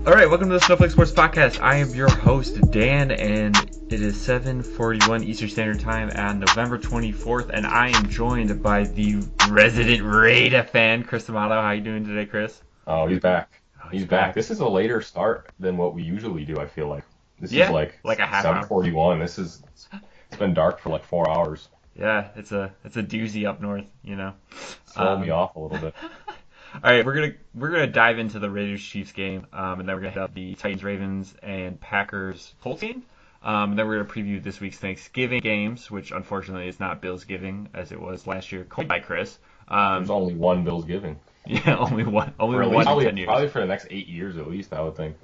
All right, welcome to the Snowflake Sports Podcast. I am your host, Dan, and it is 7:41 Eastern Standard Time on November 24th, and I am joined by the resident Raider fan, Chris Amato. How you doing today, Chris? Oh, he's back. Oh, He's back. This is a later start than what we usually do, I feel like. This is like like a half hour. 7:41. It's been dark for like 4 hours. Yeah, it's a doozy up north, you know. Throwing me off a little bit. All right, we're gonna dive into the Raiders Chiefs game, and then we're gonna hit up the Titans, Ravens, and Packers Colts game. And then we're gonna preview this week's Thanksgiving games, which unfortunately is not Bills giving as it was last year, coined by Chris. There's only one Bills giving. Yeah, only one For at in least, 10 years. probably for the next 8 years at least, I would think.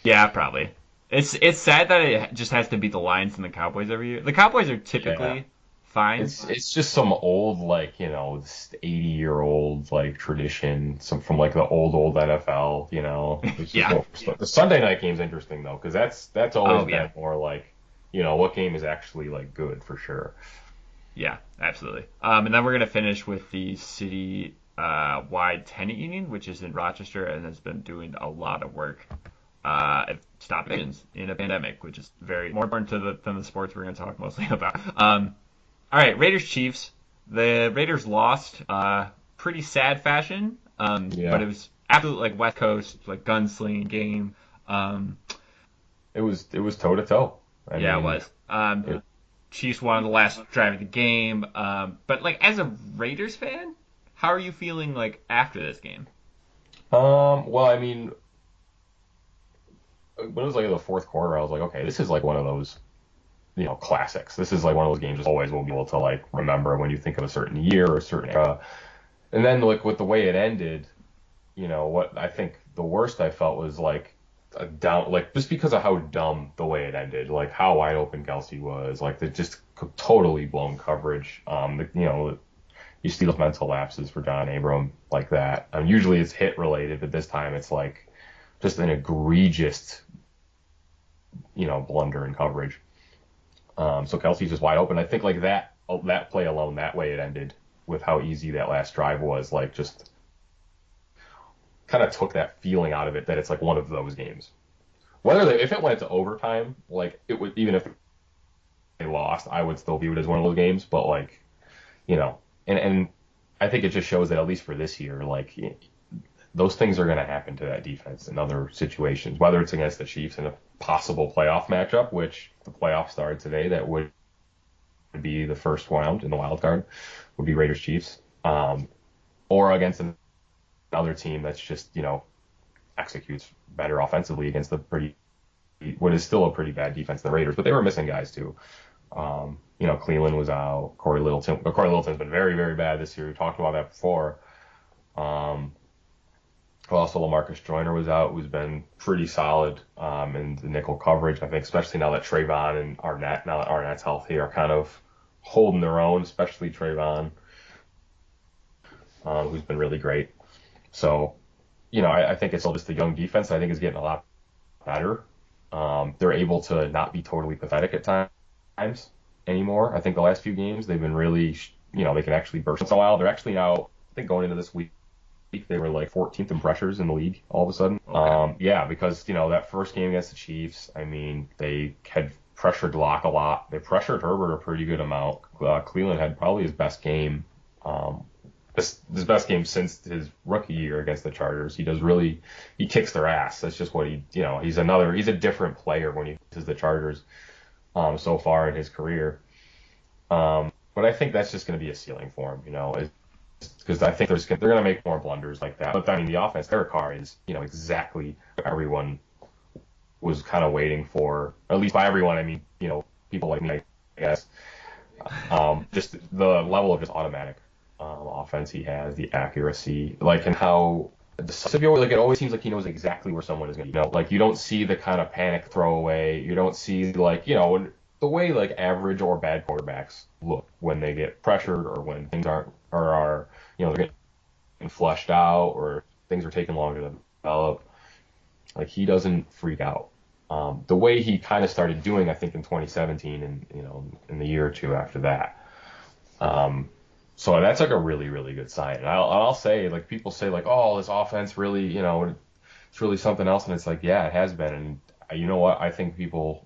Yeah, probably. It's sad that it just has to beat the Lions and the Cowboys every year. The Cowboys are typically fine. It's just some old 80-year-old tradition, some from like the old NFL. It's just the Sunday night game's interesting though, because that's always been more like what game is actually good for sure. Yeah, absolutely. And then we're gonna finish with the city wide tenant union, which is in Rochester and has been doing a lot of work at stop evictions in a pandemic, which is very more important than the sports we're going to talk mostly about. All right, Raiders Chiefs. The Raiders lost pretty sad fashion, but it was absolute West Coast gunslinging game. It was toe to toe. It was. Chiefs won the last drive of the game, but as a Raiders fan, how are you feeling after this game? Well, I mean, when it was the fourth quarter, I was like, okay, this is one of those, classics. This is one of those games that always will be able to remember when you think of a certain year or a certain era. And then with the way it ended, what I think the worst I felt was a down, just because of how dumb the way it ended, how wide open Kelsey was, the just totally blown coverage. You see those mental lapses for John Abram like that. Usually it's hit related, but this time it's just an egregious, blunder in coverage. So Kelsey's just wide open. I think that play alone, that way it ended with how easy that last drive was, just kind of took that feeling out of it that it's one of those games. If it went into overtime, it would, even if they lost, I would still view it as one of those games. But and I think it just shows that at least for this year, those things are going to happen to that defense in other situations, whether it's against the Chiefs in a possible playoff matchup, which the playoffs started today. That would be the first round in the wild card, would be Raiders Chiefs, or against another team that's just executes better offensively against what is still a pretty bad defense, the Raiders. But they were missing guys too. Cleveland was out. Corey Littleton. Corey Littleton's been very, very bad this year. We talked about that before. Also, LaMarcus Joyner was out, who's been pretty solid in the nickel coverage. I think, especially now that Trayvon and Arnett, now that Arnett's healthy, are kind of holding their own, especially Trayvon, who's been really great. So, I think it's still just the young defense I think is getting a lot better. They're able to not be totally pathetic at times anymore. I think the last few games they've been really, they can actually burst once in a while. They're actually now, I think going into this week, they were 14th in pressures in the league all of a sudden. Okay. Because that first game against the Chiefs, they had pressured Locke a lot. They pressured Herbert a pretty good amount. Cleveland had probably his best game, his best game since his rookie year against the Chargers. He kicks their ass. That's just what he's a different player when he faces the Chargers so far in his career. But I think that's just going to be a ceiling for him, because I think they're going to make more blunders like that. But the offense, Derek Carr is, exactly what everyone was kind of waiting for. Or at least by everyone, I mean, people like me, I guess. Just the level of just automatic offense he has, the accuracy, and how decisive he always, it always seems like he knows exactly where someone is going to be. You don't see the kind of panic throwaway. You don't see the way average or bad quarterbacks look when they get pressured or when things are they're getting flushed out or things are taking longer to develop. He doesn't freak out. The way he kind of started doing, I think, in 2017 and in the year or two after that. So that's a really, really good sign. And I'll say, people say oh, this offense really, it's really something else. And it's like, yeah, it has been. And you know what? I think people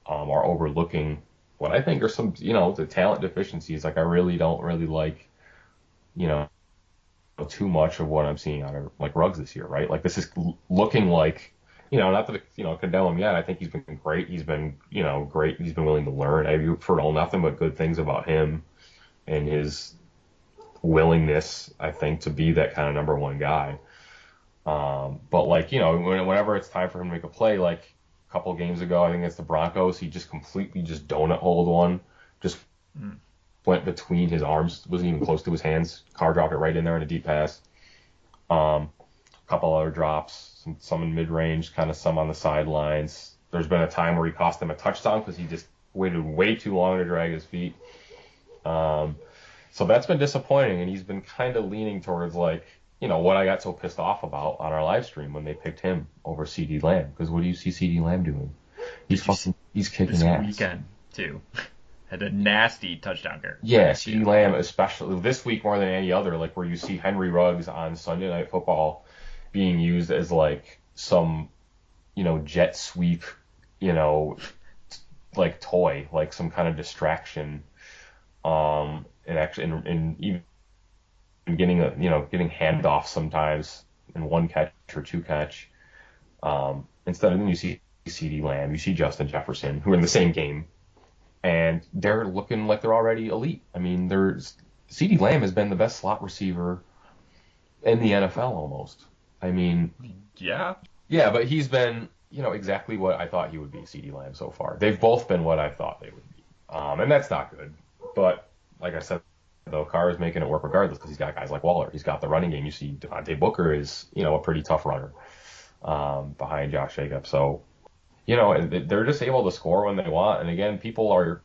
are overlooking what I think are some, the talent deficiencies. Like I really don't really like, you know, too much of what I'm seeing out of like Ruggs this year, right? Like this is looking like, not that condemn him yet. I think he's been great. He's been, great. He's been willing to learn. I've heard all nothing but good things about him and his willingness, I think, to be that kind of number one guy. But like, whenever it's time for him to make a play, like a couple of games ago, I think it's the Broncos, he just completely just donut hold one, just went between his arms, wasn't even close to his hands. Carr dropped it right in there in a deep pass. A couple other drops, some in mid range, kind of some on the sidelines. There's been a time where he cost them a touchdown because he just waited way too long to drag his feet. So that's been disappointing, and he's been kind of leaning towards like, what I got so pissed off about on our live stream when they picked him over CeeDee Lamb. Because what do you see CeeDee Lamb doing? He's kicking this ass. Weekend too. Had a nasty touchdown here. Yeah, CeeDee Lamb, especially this week more than any other, like where you see Henry Ruggs on Sunday Night Football being used as like some, jet sweep, like toy, like some kind of distraction. And actually, and even getting getting handoffs sometimes in one catch or two catch. Instead of then you see CeeDee Lamb, you see Justin Jefferson, who are in the same game. And they're looking like they're already elite. I mean, CeeDee Lamb has been the best slot receiver in the NFL almost. I mean, yeah, but he's been, exactly what I thought he would be, CeeDee Lamb so far. They've both been what I thought they would be, and that's not good. But like I said, though, Carr is making it work regardless because he's got guys like Waller. He's got the running game. You see, Devontae Booker is, a pretty tough runner behind Josh Jacobs. So. They're just able to score when they want. And again,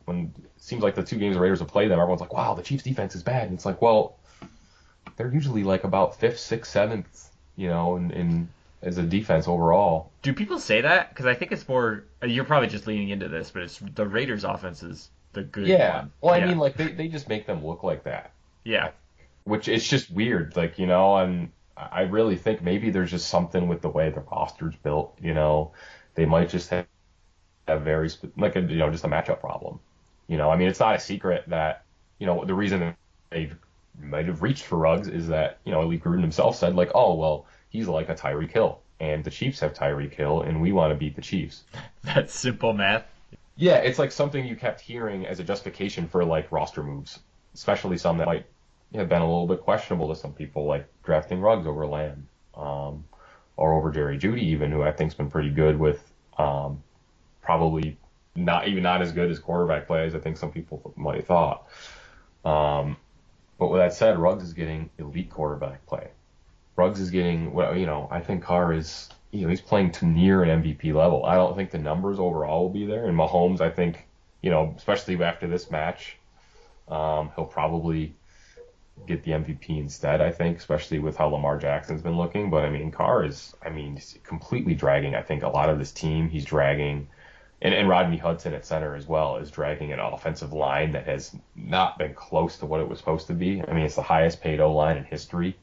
when it seems like the two games the Raiders have played them, everyone's like, wow, the Chiefs defense is bad. And it's like, well, they're usually like about 5th, 6th, 7th, in as a defense overall. Do people say that? Because I think it's more, you're probably just leaning into this, but it's the Raiders offense is the good one. Well, I mean, like they just make them look like that. Yeah. Which it's just weird. Like, and I really think maybe there's just something with the way the roster's built, They might just have very just a matchup problem. I mean, it's not a secret that the reason that they might have reached for Ruggs is that Lee Gruden himself said like, oh well, he's like a Tyreek Hill, and the Chiefs have Tyreek Hill, and we want to beat the Chiefs. That's simple math. Yeah, it's like something you kept hearing as a justification for like roster moves, especially some that might have been a little bit questionable to some people, like drafting Ruggs over Lamb. Or over Jerry Jeudy even, who I think's been pretty good with probably not as good as quarterback play as I think some people might have thought. But with that said, Ruggs is getting elite quarterback play. Ruggs is getting I think Carr is he's playing to near an MVP level. I don't think the numbers overall will be there. And Mahomes, I think, especially after this match, he'll probably get the MVP instead, I think, especially with how Lamar Jackson's been looking. But I mean, Carr is, he's completely dragging, I think, a lot of this team. He's dragging, and Rodney Hudson at center as well is dragging an offensive line that has not been close to what it was supposed to be. I mean, it's the highest paid O-line in history,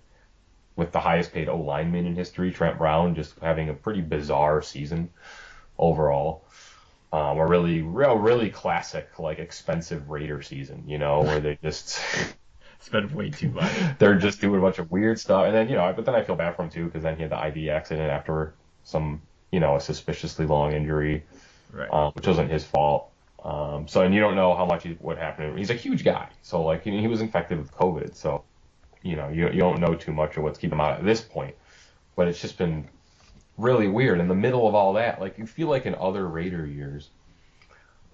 with the highest paid O-lineman in history, Trent Brown, just having a pretty bizarre season overall. A really classic, like, expensive Raider season, where they just... Spent way too much. They're just doing a bunch of weird stuff, and then but then I feel bad for him too because then he had the IV accident after some a suspiciously long injury, right? Which wasn't his fault. And you don't know how much what happened to him. He's a huge guy, so like he was infected with COVID, so you don't know too much of what's keeping him out at this point. But it's just been really weird in the middle of all that. Like you feel like in other Raider years,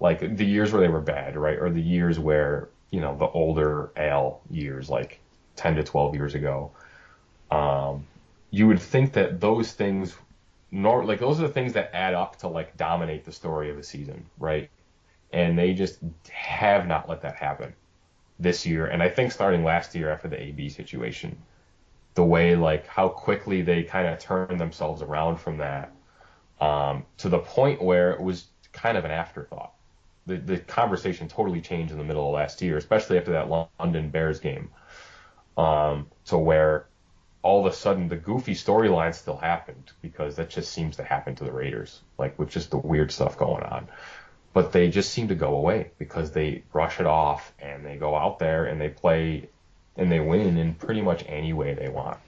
like the years where they were bad, right, or the years where the older Al years, like 10 to 12 years ago, you would think that those things, those are the things that add up to like dominate the story of a season, right? And they just have not let that happen this year. And I think starting last year after the AB situation, the way like how quickly they kind of turned themselves around from that, to the point where it was kind of an afterthought. The conversation totally changed in the middle of last year, especially after that London Bears game, to where all of a sudden the goofy storyline still happened because that just seems to happen to the Raiders, like with just the weird stuff going on. But they just seem to go away because they brush it off and they go out there and they play and they win in pretty much any way they want.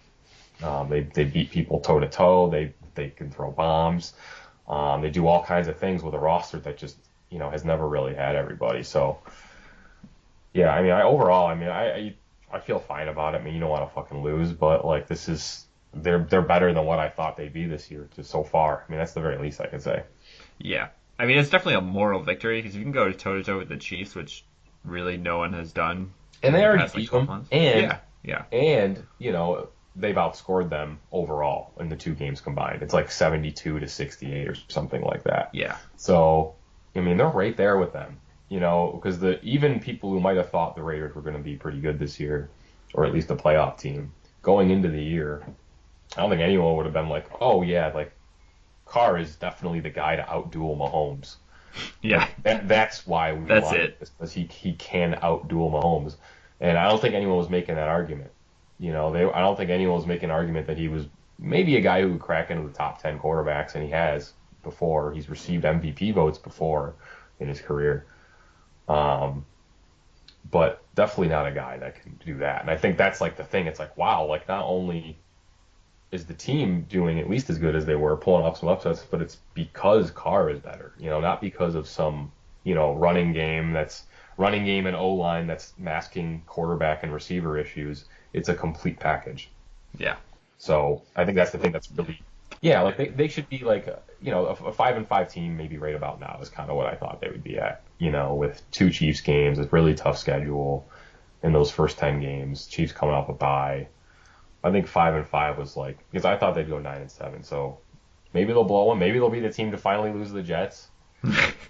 They beat people toe to toe. They can throw bombs. They do all kinds of things with a roster that just has never really had everybody. So yeah, I mean, I feel fine about it. I mean, you don't want to fucking lose, but like they're better than what I thought they'd be this year just so far. I mean, that's the very least I can say. Yeah. I mean, it's definitely a moral victory because you can go toe to toe with the Chiefs, which really no one has done. And they already past, beat like, them. And they've outscored them overall in the two games combined. It's like 72-68 or something like that. Yeah. So, I mean, they're right there with them. Because even people who might have thought the Raiders were going to be pretty good this year, or at least a playoff team, going into the year, I don't think anyone would have been like, oh yeah, like Carr is definitely the guy to outduel Mahomes. Yeah. That's why we That's want it. Because he can outduel Mahomes. And I don't think anyone was making that argument. I don't think anyone was making an argument that he was maybe a guy who would crack into the top 10 quarterbacks, and he has before. He's received MVP votes before in his career. But definitely not a guy that can do that. And I think that's like the thing. It's like, wow, like not only is the team doing at least as good as they were, pulling off some upsets, but it's because Carr is better, not because of some, running game and O-line that's masking quarterback and receiver issues. It's a complete package. Yeah. So I think that's the thing that's really, yeah, like they should be like, a 5-5 team maybe right about now is kind of what I thought they would be at, with 2 Chiefs games, a really tough schedule in those first 10 games, Chiefs coming off a bye. I think 5-5 was like, because I thought they'd go 9-7, so maybe they'll blow them, maybe they'll be the team to finally lose the Jets.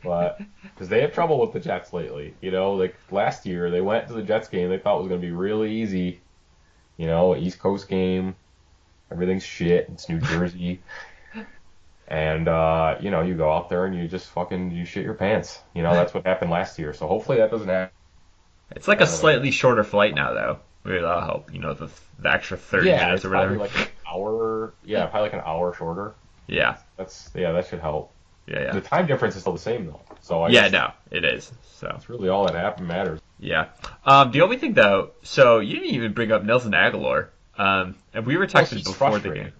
But because they have trouble with the Jets lately, like last year they went to the Jets game they thought was going to be really easy, East Coast game, everything's shit, it's New Jersey, and you go out there and you just you shit your pants, that's what happened last year. So hopefully that doesn't happen. It's like a slightly shorter flight now, though. Maybe that'll help. The extra 30 minutes or whatever. Probably like an hour. Yeah, probably like an hour shorter. Yeah. That should help. Yeah. The time difference is still the same though. So I yeah, guess no, it is. So that's really all that matters. Yeah. The only thing though, so you didn't even bring up Nelson Aguilar. And we were texting before the game.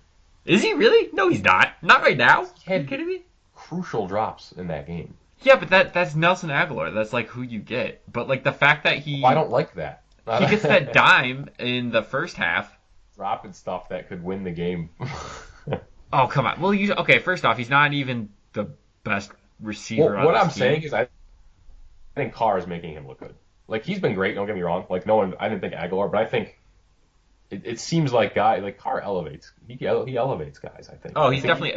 Is he really? No, he's not. Not right now. Are you kidding me? Crucial drops in that game. Yeah, but that's Nelson Aguilar. That's like who you get. But like the fact that I don't like that. He gets that dime in the first half. Dropping stuff that could win the game. Oh, come on. Well, okay, first off, he's not even the best receiver on what I'm team. saying is I think Carr is making him look good. Like, he's been great, don't get me wrong. Like, I didn't think Aguilar, but I think it seems like Carr elevates. He elevates guys, I think. Oh, he's definitely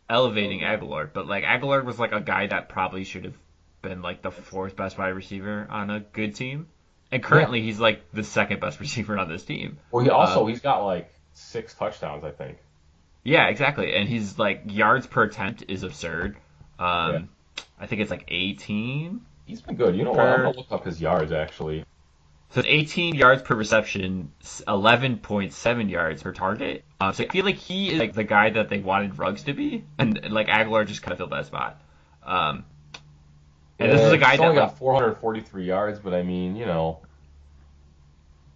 elevating Aguilar, but like Aguilar was like a guy that probably should have been like the 4th best wide receiver on a good team. And currently he's like the 2nd best receiver on this team. Well, he's got like 6 touchdowns, I think. Yeah, exactly. And he's like yards per attempt is absurd. I think it's like 18. He's been good. You know what? I'm gonna look up his yards actually. So it's 18 yards per reception, 11.7 yards per target. So I feel like he is like the guy that they wanted Ruggs to be, and like Aguilar just kind of filled that spot. And this is a guy that only got 443 yards, but I mean,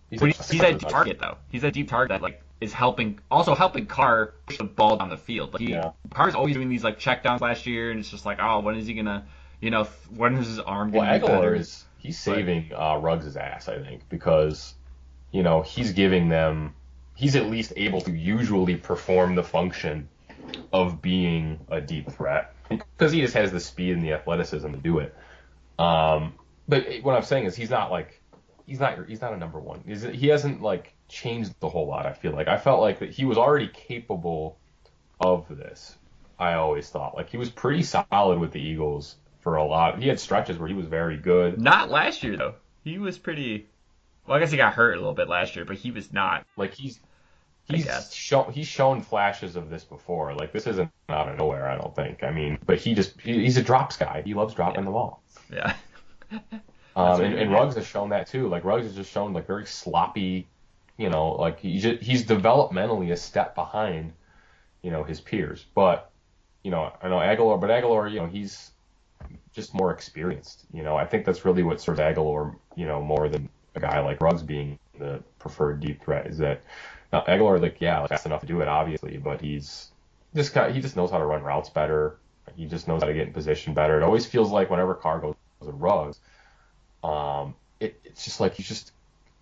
he's a deep target though. He's a deep target that like is helping Carr push the ball down the field. Like Carr's always doing these like checkdowns last year, and it's just like, oh, when is he gonna, when is his arm gonna be better? He's saving Ruggs' ass, I think, because he's at least able to usually perform the function of being a deep threat because he just has the speed and the athleticism to do it. But what I'm saying is he's not a number one. He hasn't like changed the whole lot. I felt like that he was already capable of this. I always thought like he was pretty solid with the Eagles for a lot. He had stretches where he was very good. Not last year though. He was pretty. Well, I guess he got hurt a little bit last year, but he was not. Like he's shown flashes of this before. Like this isn't out of nowhere, I don't think. I mean, but he's a drops guy. He loves dropping the ball. Yeah. And Ruggs has shown that too. Like Ruggs has just shown like very sloppy like he's developmentally a step behind, his peers. But, I know Aguilar, but Aguilar, he's just more experienced. I think that's really what serves Aguilar, more than a guy like Ruggs being the preferred deep threat is that now Aguilar, fast enough to do it, obviously, but he just knows how to run routes better. He just knows how to get in position better. It always feels like whenever Carr goes with Ruggs, it's just like he's just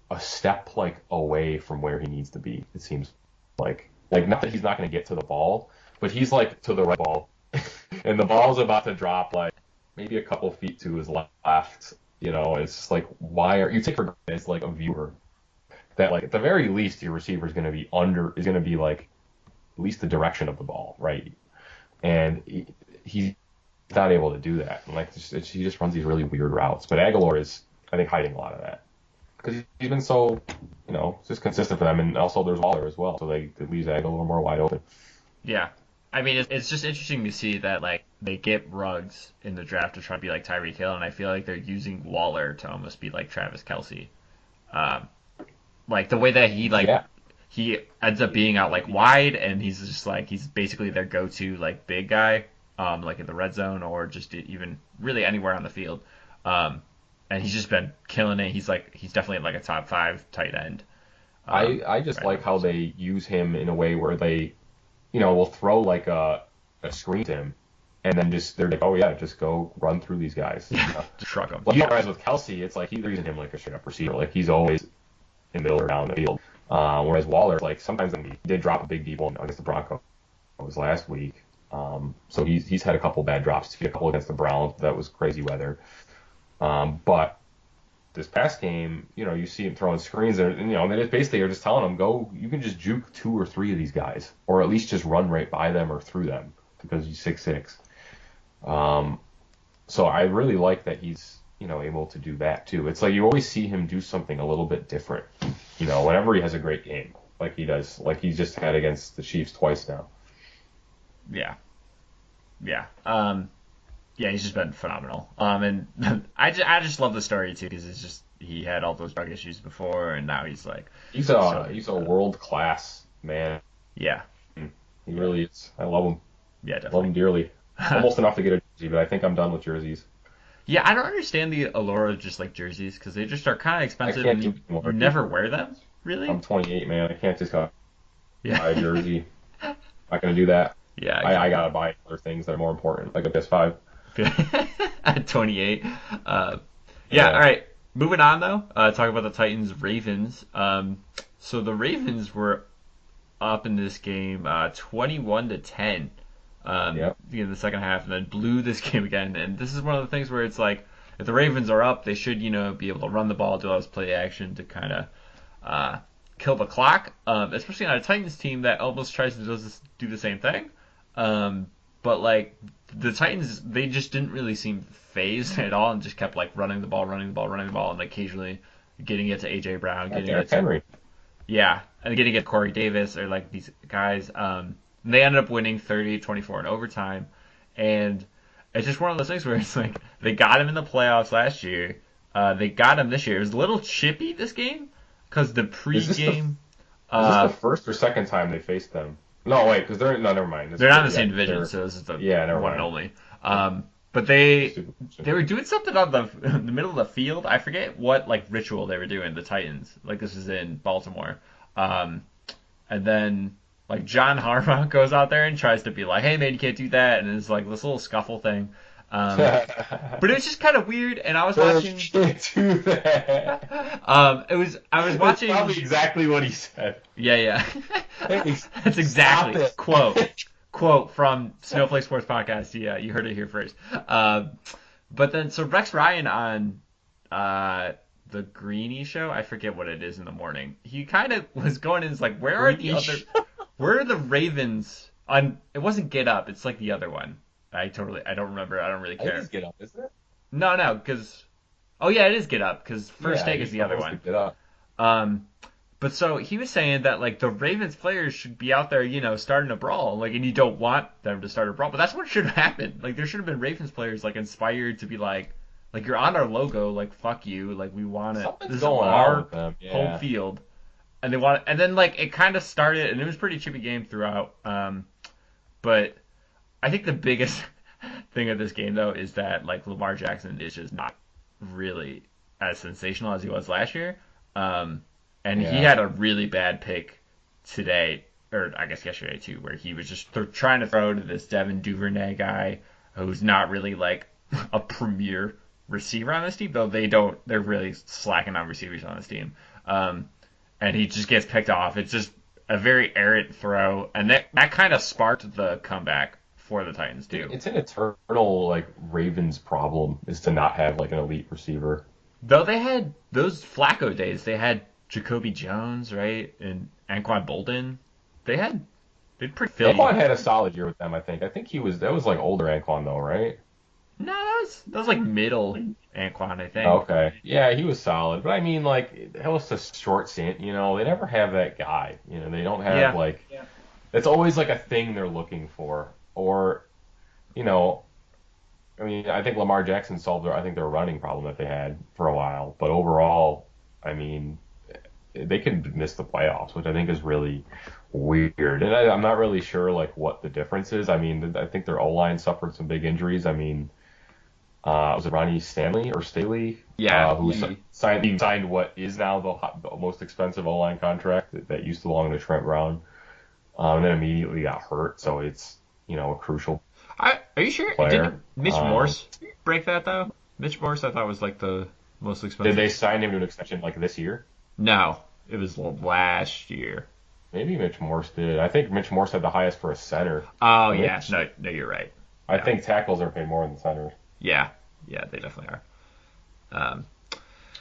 a step like away from where he needs to be. It seems like not that he's not going to get to the ball, but he's like to the right ball, and the ball's about to drop like maybe a couple feet to his left. It's just like why are you take for granted as like a viewer that like at the very least your receiver is going to be like at least the direction of the ball, right? And he's not able to do that. And he just runs these really weird routes. But Aguilar is, I think, hiding a lot of that because he's been so, just consistent for them. And also there's Waller as well, so it leaves Aguilar more wide open. Yeah. I mean, it's just interesting to see that like they get Ruggs in the draft to try to be like Tyreek Hill, and I feel like they're using Waller to almost be like Travis Kelce. Like the way that he ends up being out like wide, and he's just like he's basically their go-to like big guy, like in the red zone or just even really anywhere on the field. And he's just been killing it. He's definitely like a top 5 tight end. I just like how they use him in a way where they, will throw like a screen to him, and then they're like, oh yeah, just go run through these guys. Just shrug them. Whereas with Kelce, it's like he's using him like a straight up receiver. Like he's always in the middle or down the field. Whereas Waller, like sometimes he did drop a big deep one against the Broncos last week. So he's had a couple bad drops. He had a couple against the Browns. That was crazy weather. But this past game, you see him throwing screens, and they just basically are just telling him, go, you can just juke 2 or 3 of these guys, or at least just run right by them or through them because he's 6'6". So I really like that he's, able to do that too. It's like you always see him do something a little bit different, whenever he has a great game, like he does, like he's just had against the Chiefs twice now. Yeah. Yeah. Yeah, he's just been phenomenal. And I just love the story too because it's just he had all those drug issues before, and now he's like he's a world class man. Yeah, he really is. I love him. Yeah, definitely. Love him dearly. Almost enough to get a jersey, but I think I'm done with jerseys. Yeah, I don't understand the allure of just like jerseys because they just are kind of expensive and you never wear them. Really? I'm 28, man. I can't just buy a jersey. Yeah. Not gonna do that. Yeah, I gotta buy other things that are more important, like a PS5. At 28. All right. Moving on, though. Talk about the Titans-Ravens. So the Ravens were up in this game 21-10 in the second half, and then blew this game again. And this is one of the things where it's like, if the Ravens are up, they should, be able to run the ball, do all this play action to kind of kill the clock, especially on a Titans team that almost tries to do the same thing. But like the Titans, they just didn't really seem phased at all, and just kept like running the ball, and occasionally getting it to AJ Brown, getting it to Henry. Yeah, and getting it to Corey Davis or like these guys. They ended up winning 30-24 in overtime, and it's just one of those things where it's like they got him in the playoffs last year. They got him this year. It was a little chippy this game because the pregame. Is this the first or second time they faced them? No, wait, because never mind. They're not in the same division, so this is the one and only. But they were doing something on in the middle of the field. I forget what like ritual they were doing. The Titans, like this is in Baltimore, and then like John Harbaugh goes out there and tries to be like, "Hey man, you can't do that," and it's like this little scuffle thing. But it was just kind of weird, and I was watching. Can't do that. I was watching. That's probably exactly what he said. Yeah. Hey, That's exactly quote from Snowflake Sports Podcast. Yeah, you heard it here first. But then so Rex Ryan on the Greeny show, I forget what it is in the morning. He kind of was going in, like, where are the Ravens on? It wasn't Get Up. It's like the other one. I don't remember. I don't really care. It is Get Up, isn't it? No, because it is Get Up because First Take is the other one. Get Up. But so he was saying that like the Ravens players should be out there, starting a brawl, like, and you don't want them to start a brawl, but that's what should have happened. Like there should have been Ravens players like inspired to be like you're on our logo, like fuck you, like we want it. This is our home field. and then like it kind of started, and it was a pretty chippy game throughout. But I think the biggest thing of this game though is that like Lamar Jackson is just not really as sensational as he was last year. And he had a really bad pick today, or I guess yesterday too, where he was just trying to throw to this Devin Duvernay guy who's not really like a premier receiver on this team, though they're really slacking on receivers on this team. And he just gets picked off. It's just a very errant throw, and that kind of sparked the comeback for the Titans too. It's an eternal like Ravens problem is to not have like an elite receiver. Though they had those Flacco days, they had Jacoby Jones, right, and Anquan Bolden. They'd pretty filled. Anquan had a solid year with them, I think. That was like older Anquan though, right? No, that was like middle Anquan, I think. Okay. Yeah, he was solid. But I mean, like, that was a short stint, you know. They never have that guy. You know, they don't have, it's always like a thing they're looking for. Or, you know, I mean, I think Lamar Jackson solved their running problem that they had for a while. But overall, I mean, they could miss the playoffs, which I think is really weird. And I'm not really sure, like, what the difference is. I mean, I think their O-line suffered some big injuries. I mean, was it Ronnie Stanley or Staley? Yeah. Who signed what is now the most expensive O-line contract that used to belong to Trent Brown, and then immediately got hurt. So it's, you know, a crucial Are you sure? player. Didn't Mitch Morse break that though? Mitch Morse, I thought was like the most expensive. Did they sign him to an extension like this year? No, it was last year. Maybe Mitch Morse did. I think Mitch Morse had the highest for a center. Oh yeah, no, you're right. I think tackles are paid more than centers. Yeah, they definitely are.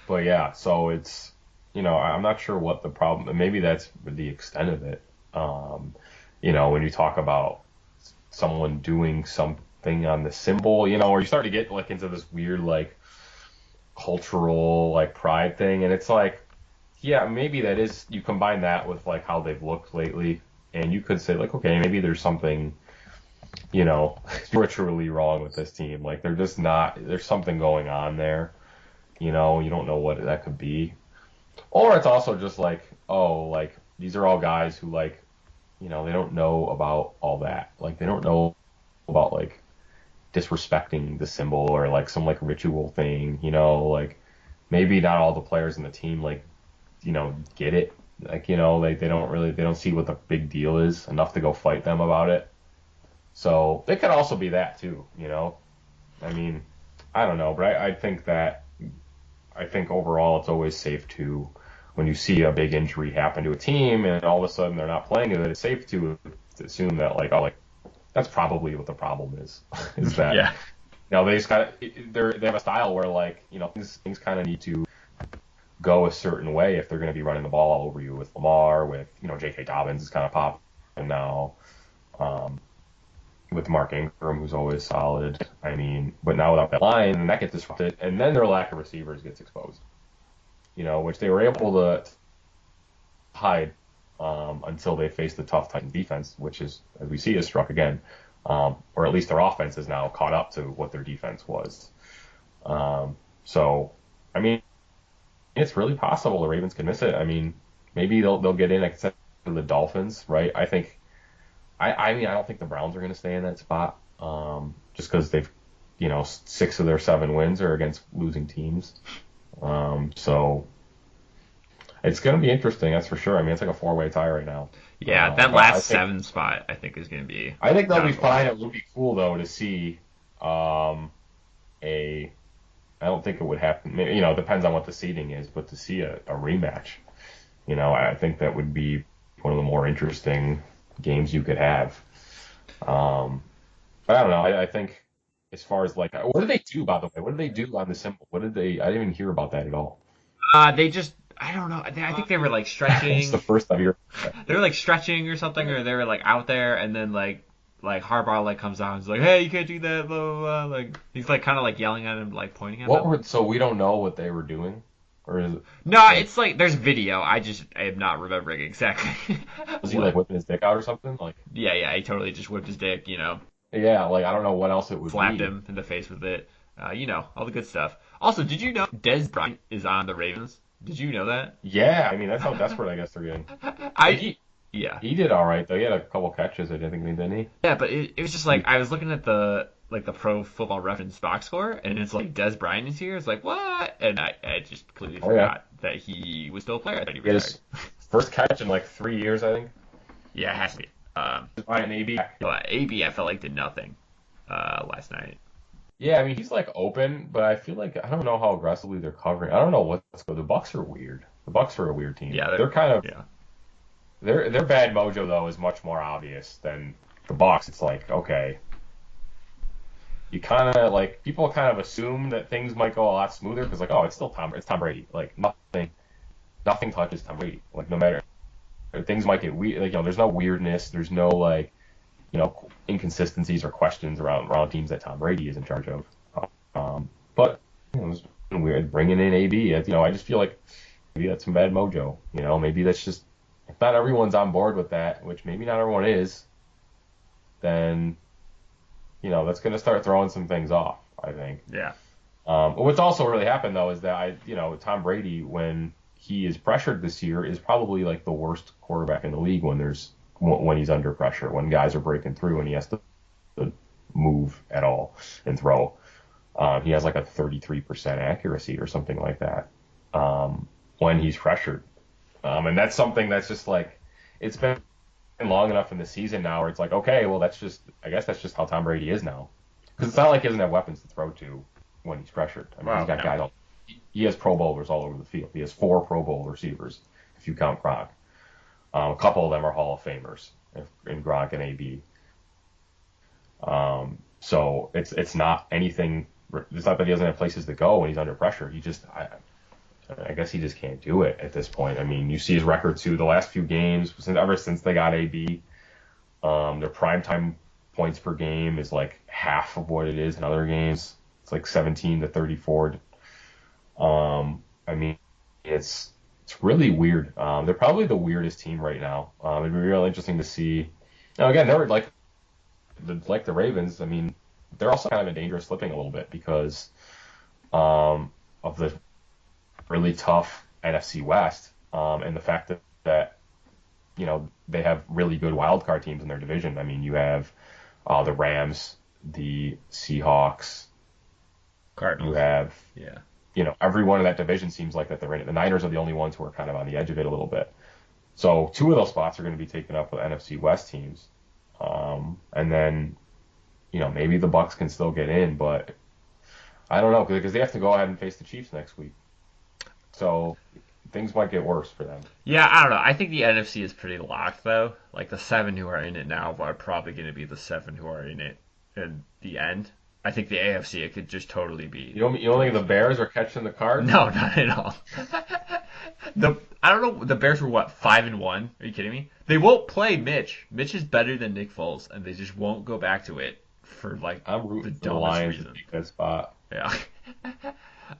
But yeah, so it's, you know, I'm not sure what the problem. Maybe that's the extent of it. You know, when you talk about someone doing something on the symbol, you know, or you start to get like into this weird like cultural like pride thing, and it's like, yeah, maybe that is, you combine that with like how they've looked lately, and you could say like, okay, maybe there's something, you know, spiritually wrong with this team. Like they're just not, there's something going on there. You know, you don't know what that could be. Or it's also just like, oh, like these are all guys who like, you know, they don't know about all that. Like they don't know about like disrespecting the symbol or like some like ritual thing, you know, like maybe not all the players in the team like, you know, get it. Like, you know, they don't see what the big deal is enough to go fight them about it. So they could also be that too, you know. I mean, I don't know, but I think overall it's always safe to, when you see a big injury happen to a team and all of a sudden they're not playing it, it's safe to assume that like, oh, like that's probably what the problem is. Is that Yeah. You know, they just kind of they have a style where like, you know, things kind of need to go a certain way if they're going to be running the ball all over you with Lamar, with, you know, J.K. Dobbins is kind of popping now. With Mark Ingram, who's always solid. I mean, but now without that line, and that gets disrupted, and then their lack of receivers gets exposed. You know, which they were able to hide until they faced the tough Titans defense, which is, as we see, is struck again. Or at least their offense is now caught up to what their defense was. So, I mean, it's really possible the Ravens can miss it. I mean, maybe they'll get in except for the Dolphins, right? I mean, I don't think the Browns are going to stay in that spot, just because they've, you know, 6 of their 7 wins are against losing teams. So it's going to be interesting, that's for sure. I mean, it's like a 4-way tie right now. Yeah, that last 7 spot I think is going to be. I think they'll be fine. It would be cool though to see I don't think it would happen. Maybe, you know, it depends on what the seeding is, but to see a rematch, you know, I think that would be one of the more interesting games you could have. But I don't know. I think as far as like, what did they do, by the way? What did they do on the symbol? I didn't even hear about that at all. They just, I don't know. I think they were like stretching. It's the first time you're. They were like stretching or something, or they were like out there, and then like Harbaugh like comes out and is like, "Hey, you can't do that." Blah blah blah. Like he's like kind of like yelling at him, like pointing at him. So we don't know what they were doing, or is it? No, it's like there's video. I am not remembering exactly. Was he like whipping his dick out or something? Like. Yeah, he totally just whipped his dick, you know. Yeah, like I don't know what else it would Slapped be. him in the face with it. You know, all the good stuff. Also, did you know Dez Bryant is on the Ravens? Did you know that? Yeah, I mean that's how desperate I guess they're getting. Like I yeah. he did all right though. He had a couple catches, I think, didn't he? Yeah, but it was just like I was looking at the Pro Football Reference box score, and it's like Des Bryant is here. It's like what? And I just completely Oh yeah, forgot that he was still a player. I thought he he had retired. his first catch in like 3 years, I think. Yeah, it has to be. Bryant AB. AB I felt like did nothing last night. Yeah, I mean he's like open, but I feel like I don't know how aggressively they're covering. I don't know what's going. The Bucks are weird. The Bucks are a weird team. Yeah, They're kind of yeah, their bad mojo though is much more obvious than the Bucks. It's like okay, you kind of like people kind of assume that things might go a lot smoother because like oh it's Tom Brady. Like nothing touches Tom Brady. Like no matter things might get weird. Like there's no weirdness. There's no like inconsistencies or questions around teams that Tom Brady is in charge of. But it's been weird bringing in AB. I just feel like maybe that's some bad mojo. Maybe that's just if not everyone's on board with that, which maybe not everyone is, then that's going to start throwing some things off. I think. yeah, What's also really happened though is that Tom Brady when he is pressured this year is probably like the worst quarterback in the league when he's under pressure, when guys are breaking through and he has to move at all and throw. He has like a 33% accuracy or something like that when he's pressured. And that's something that's just like, it's been long enough in the season now where it's like, okay, well, I guess that's just how Tom Brady is now. Because it's not like he doesn't have weapons to throw to when he's pressured. I mean, he's got guys he has Pro Bowlers all over the field. He has 4 Pro Bowl receivers, if you count Gronk. A couple of them are Hall of Famers in Gronk and AB. So it's not anything. It's not that he doesn't have places to go when he's under pressure. I guess he just can't do it at this point. I mean, you see his record too. The last few games, ever since they got AB, their primetime points per game is like half of what it is in other games. It's like 17 to 34. I mean, it's really weird. They're probably the weirdest team right now. It'd be real interesting to see. Now again, they're like the Ravens. I mean, they're also kind of in danger of slipping a little bit because of the really tough NFC West and the fact that they have really good wild card teams in their division. I mean, you have the Rams, the Seahawks, Cardinals. You have Yeah. Everyone in that division seems like that they're in it. The Niners are the only ones who are kind of on the edge of it a little bit. So 2 of those spots are going to be taken up with NFC West teams. And then, maybe the Bucks can still get in, but I don't know because they have to go ahead and face the Chiefs next week. So things might get worse for them. Yeah, I don't know. I think the NFC is pretty locked though. Like the 7 who are in it now are probably going to be the 7 who are in it in the end. I think the AFC it could just totally be. You don't think the Bears are catching the Cards? No, not at all. I don't know. The Bears were what 5-1? Are you kidding me? They won't play Mitch. Mitch is better than Nick Foles, and they just won't go back to it for like I'm rooting the for the dumbest Lions reason. to take that spot. Yeah.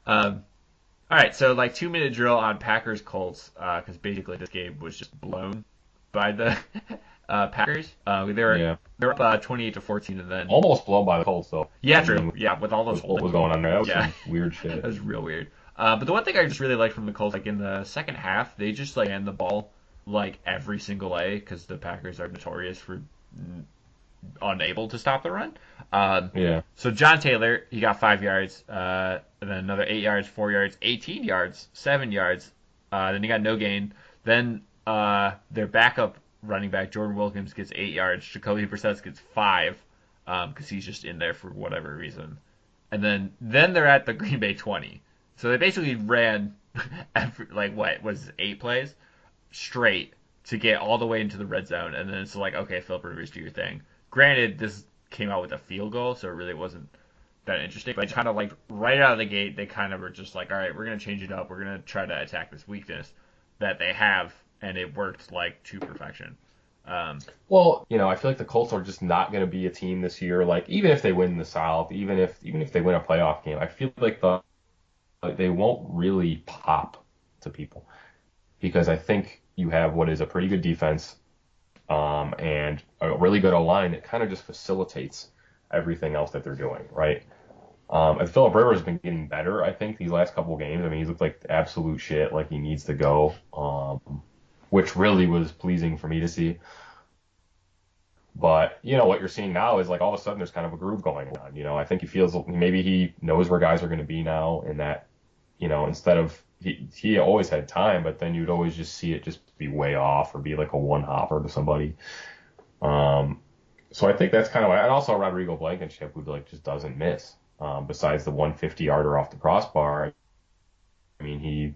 All right, so like 2-minute drill on Packers Colts because basically this game was just blown by the Packers. They were up 28-14, and then Almost blown by the Colts though. yeah, true. Yeah, with all those What was going on there? That was Yeah. some weird shit. That was real weird. But the one thing I just really liked from the Colts, like in the second half, they just like ran the ball like every single way because the Packers are notorious for unable to stop the run. Yeah. So John Taylor, he got 5 yards, and then another 8 yards, 4 yards, 18 yards, 7 yards. Then he got no gain. Then their backup running back Jordan Wilkins gets 8 yards. Jacoby Brissett gets 5 because he's just in there for whatever reason. And then they're at the Green Bay 20. So they basically ran like what was it, 8 plays straight to get all the way into the red zone, and then it's like, okay, Philip Rivers, do your thing. Granted, this came out with a field goal, so it really wasn't that interesting. But kind of like right out of the gate, they kind of were just like, all right, we're gonna change it up. We're gonna try to attack this weakness that they have, and it worked like to perfection. Well, I feel like the Colts are just not going to be a team this year. Like even if they win the South, even if they win a playoff game, I feel like they won't really pop to people because I think you have what is a pretty good defense and a really good O-line that kind of just facilitates everything else that they're doing, right? And Philip Rivers has been getting better, I think, these last couple of games. I mean, he's looked like absolute shit, like he needs to go, which really was pleasing for me to see. But, what you're seeing now is like all of a sudden there's kind of a groove going on. I think he feels maybe he knows where guys are going to be now, and that, instead of he always had time, but then you'd always just see it just be way off or be like a one hopper to somebody. So I think that's kind of why, and also Rodrigo Blankenship, who like just doesn't miss. Besides the 150-yarder off the crossbar, I mean, he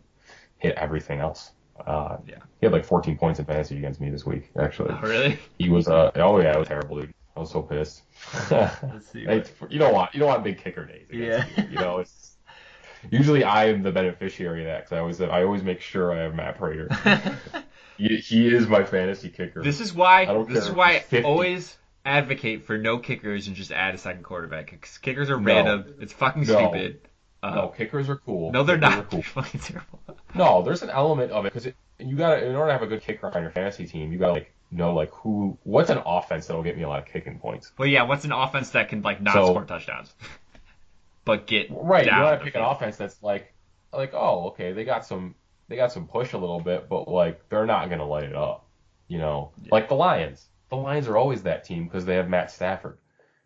hit everything else. Yeah. He had like 14 points in fantasy against me this week, actually. Oh, really? He was, oh yeah, it was terrible, dude. I was so pissed. Let's see. You don't want big kicker days against you. It's usually I am the beneficiary of that because I always make sure I have Matt Prater. He is my fantasy kicker. This is why I 50. always advocate for no kickers and just add a second quarterback. Because kickers are random. It's fucking stupid. No, kickers are cool. No, they're not. Cool. They're fucking terrible. No, there's an element of it because you got to, in order to have a good kicker on your fantasy team, you got to know what's an offense that'll get me a lot of kicking points. Well, yeah, what's an offense that can not score touchdowns, but get right? Down you want to pick an offense that's like oh, okay, they got some push a little bit, but they're not gonna light it up, like the Lions. The Lions are always that team because they have Matt Stafford,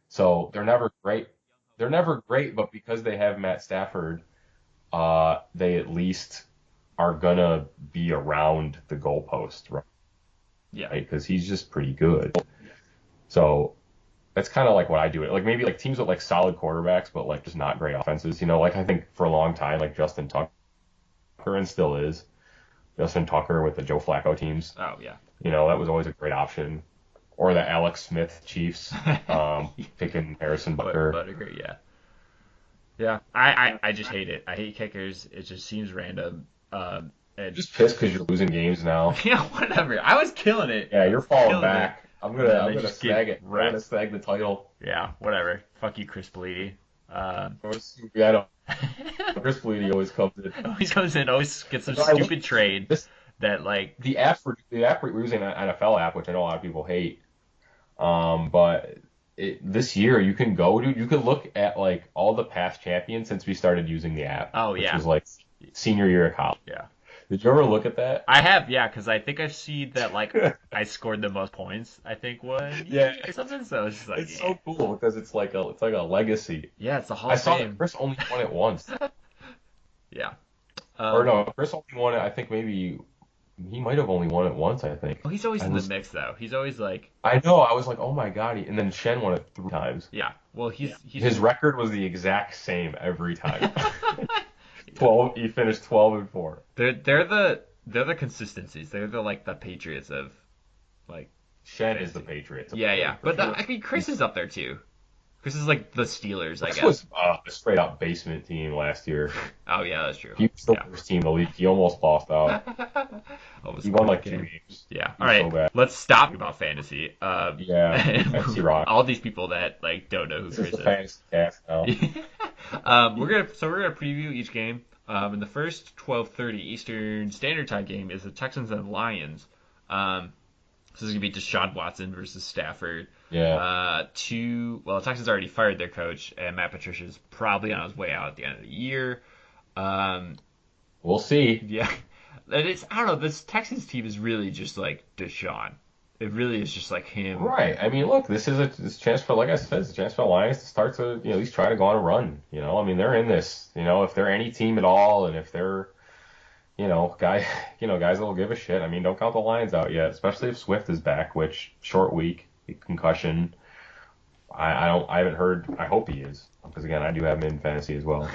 so they're never great. They're never great, but because they have Matt Stafford, they at least are gonna be around the goalpost, right? Yeah, because he's just pretty good. So that's kind of like what I do. Like maybe like teams with like solid quarterbacks, but like just not great offenses. Like I think for a long time, like Justin Tucker and still is Justin Tucker with the Joe Flacco teams. Oh yeah. That was always a great option. Or the Alex Smith Chiefs, picking Harrison Butker. Butker, yeah. Yeah, I just hate it. I hate kickers. It just seems random. And just pissed because you're losing games now. Yeah, whatever. I was killing it. Yeah, you're falling back. I'm gonna snag it. Right. I'm gonna snag the title. Yeah, whatever. Fuck you, Chris Bleedy. I don't. Chris Bleedy always comes in. Always gets some stupid trade that the app we're using, an NFL app, which I know a lot of people hate. But this year you can go to, you can look at all the past champions since we started using the app. Oh yeah. Which was senior year of college. Yeah. Did you ever look at that? I have, yeah, because I think I've seen that I scored the most points. I think or something. So it's just it's so cool because it's like a legacy. Yeah, it's a Hall of Fame. I saw that Chris only won it once. Yeah. Or no, Chris only won it. I think maybe he might have only won it once. I think. Well, he's always in the mix though. He's always I know. I was like, oh my god. And then Shen won it 3 times. Yeah. Well, he's his record was the exact same every time. 12. He finished 12-4. They're the consistencies. They're the Patriots of Shen is the Patriots. Yeah. But I mean, Chris is up there too. Chris is the Steelers, I guess. This was a straight up basement team last year. Oh yeah, that's true. He was the worst team in the league. He almost lost out. He won 2 games. Yeah. All right. So let's stop about fantasy. Fantasy rock. All these people that don't know who Chris is. Fantasy cast now. We're gonna preview each game. And the first 12:30 Eastern Standard Time game is the Texans and Lions. So this is gonna be Deshaun Watson versus Stafford. Yeah. Texans already fired their coach, and Matt Patricia's probably on his way out at the end of the year. We'll see. Yeah. And I don't know, this Texans team is really just Deshaun. It really is just him. Right. I mean, look, this is a chance for, like I said, it's a chance for the Lions to start to, at least try to go on a run. I mean, they're in this. If they're any team at all, and if they're, guys that'll give a shit. I mean, don't count the Lions out yet, especially if Swift is back, which short week, concussion. I haven't heard. I hope he is, because again, I do have him in fantasy as well.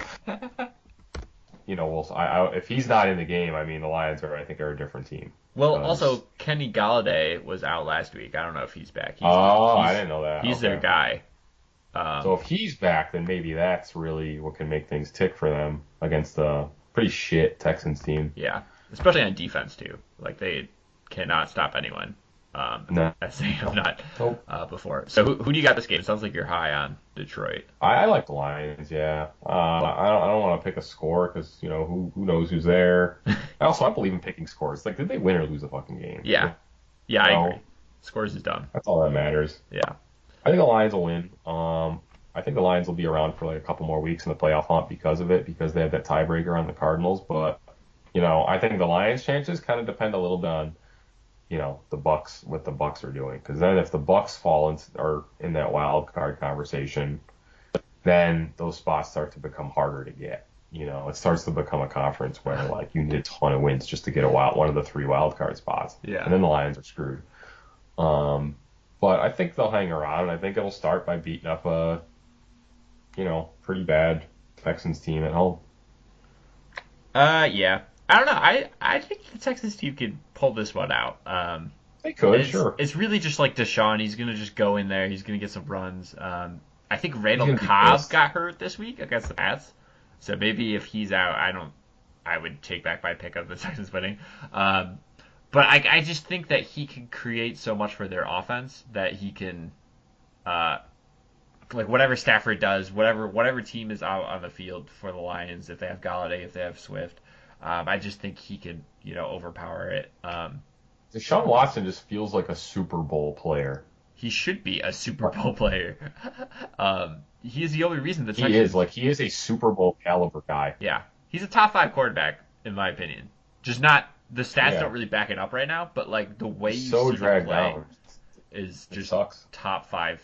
If he's not in the game, I mean, the Lions are a different team. Well, also Kenny Galladay was out last week. I don't know if he's back. I didn't know that. He's their guy. So if he's back, then maybe that's really what can make things tick for them against the pretty shit Texans team. Yeah, especially on defense too. They cannot stop anyone. No. As they have not before. So who do you got this game? It sounds like you're high on Detroit. I like the Lions, yeah. I don't want to pick a score because who knows who's there. I believe in picking scores. Did they win or lose the fucking game? Yeah, I agree. Scores is dumb. That's all that matters. Yeah, I think the Lions will win. I think the Lions will be around for like a couple more weeks in the playoff hunt because of it, because they have that tiebreaker on the Cardinals. But I think the Lions' chances kind of depend a little bit on the Bucks, what the Bucks are doing. Because then if the Bucks are in that wild card conversation, then those spots start to become harder to get. It starts to become a conference where like you need a ton of wins just to get one of the 3 wild card spots. Yeah. And then the Lions are screwed. But I think they'll hang around, and I think it'll start by beating up a pretty bad Texans team at home. Yeah. I don't know. I think the Texans team could pull this one out. They could, sure. It's really just like Deshaun. He's gonna just go in there. He's gonna get some runs. I think He's Randall gonna be Cobb pissed. got hurt this week against the Pats. So maybe if he's out, I would take back my pick of the Texans winning. But I just think that he can create so much for their offense that he can, like whatever Stafford does, whatever team is out on the field for the Lions, if they have Galladay, if they have Swift, I just think he can, overpower it. Deshaun Watson just feels like a Super Bowl player. He should be a Super Bowl player. He is the only reason the Texans. He is a Super Bowl caliber guy. Yeah, he's a top 5 quarterback in my opinion. Just not the stats don't really back it up right now, but like the way you so see dragged him play down. is It just sucks. top 5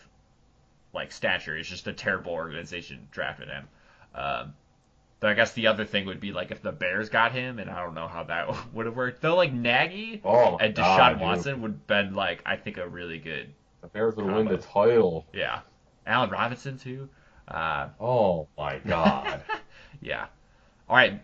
like stature. It's just a terrible organization drafted him. But I guess the other thing would be like if the Bears got him, and I don't know how that would have worked. Though like Nagy and Deshaun Watson would have been like I think a really good. The Bears would combo. win the title. Yeah, Allen Robinson too. Oh my God. Yeah. All right.